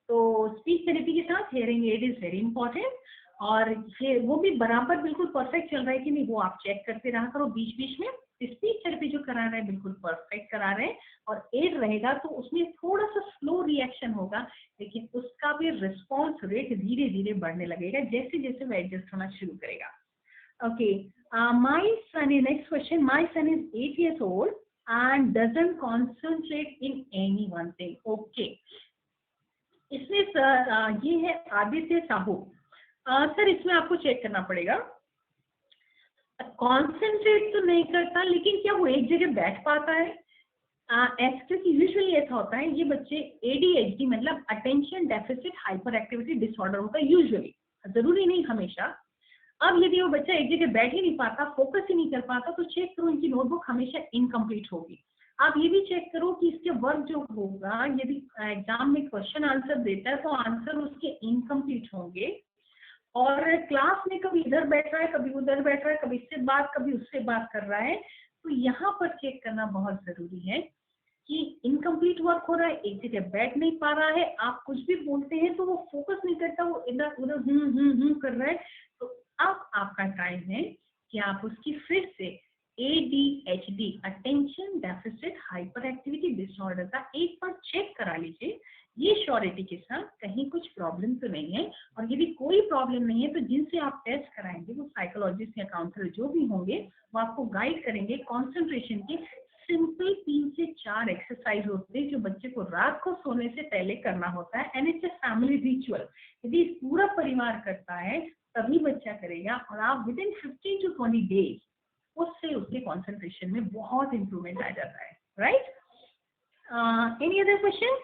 A: तो स्पीच थेरेपी के साथ hearing aid is very important, और वो भी बराबर बिल्कुल परफेक्ट चल रहा है कि नहीं, वो आप चेक करते रहा करो बीच बीच में। स्पीच थेरेपी जो करा रहे हैं बिल्कुल परफेक्ट करा रहे हैं, और 8 रहेगा तो उसमें थोड़ा सा स्लो रिएक्शन होगा, लेकिन उसका भी रिस्पॉन्स रेट धीरे धीरे बढ़ने लगेगा जैसे जैसे वो एडजस्ट होना शुरू करेगा. Okay, my son is, next question, my son is 8 years old and doesn't concentrate in any one thing. Okay, इसमें सर ये है आदित्य साहू. सर इसमें आपको चेक करना पड़ेगा, कॉन्सेंट्रेट तो नहीं करता लेकिन क्या वो एक जगह बैठ पाता है? क्योंकि यूजुअली ऐसा होता है, ये बच्चे ADHD मतलब attention deficit hyper activity disorder होता है यूजुअली, जरूरी नहीं हमेशा. अब यदि वो बच्चा एक जगह बैठ ही नहीं पाता, फोकस ही नहीं कर पाता, तो चेक करो इनकी नोटबुक हमेशा इनकम्प्लीट होगी. आप ये भी चेक करो कि इसके वर्क जो होगा, यदि एग्जाम में क्वेश्चन आंसर देता है तो आंसर उसके इनकम्प्लीट होंगे, और क्लास में कभी इधर बैठ रहा है, कभी उधर बैठ रहा है, कभी इससे बात कभी उससे बात कर रहा है. तो यहाँ पर चेक करना बहुत जरूरी है कि इनकम्प्लीट वर्क हो रहा है, एक जगह बैठ नहीं पा रहा है, आप कुछ भी बोलते हैं तो वो फोकस नहीं करता, वो इधर उधर कर रहा है. तो अब आपका टाइम है कि आप उसकी फिर से ADHD attention deficit hyper activity disorder का एक बार चेक करा लीजिए, ये श्योरिटी के साथ कहीं कुछ प्रॉब्लम तो नहीं है. और यदि कोई प्रॉब्लम नहीं है तो जिनसे आप टेस्ट कराएंगे वो साइकोलॉजिस्ट या काउंसलर जो भी होंगे वो आपको गाइड करेंगे. कॉन्सेंट्रेशन के सिंपल 3 से 4 एक्सरसाइज होते हैं जो बच्चे को रात को सोने से पहले करना होता है, and it's a family ritual. यदि पूरा परिवार करता है तभी बच्चा करेगा, और आप विद इन 15 to 20 days उससे उसके कॉन्सेंट्रेशन में बहुत इंप्रूवमेंट आ जाता है. Right? Any other question?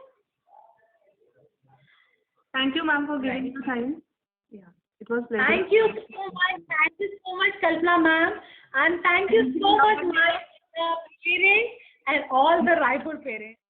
B: Thank you, ma'am, for giving the time. Yeah, it was pleasure.
A: Thank you so much. Thank you so much, Kalpana ma'am, and thank you so much, my parents and all the Raipur parents.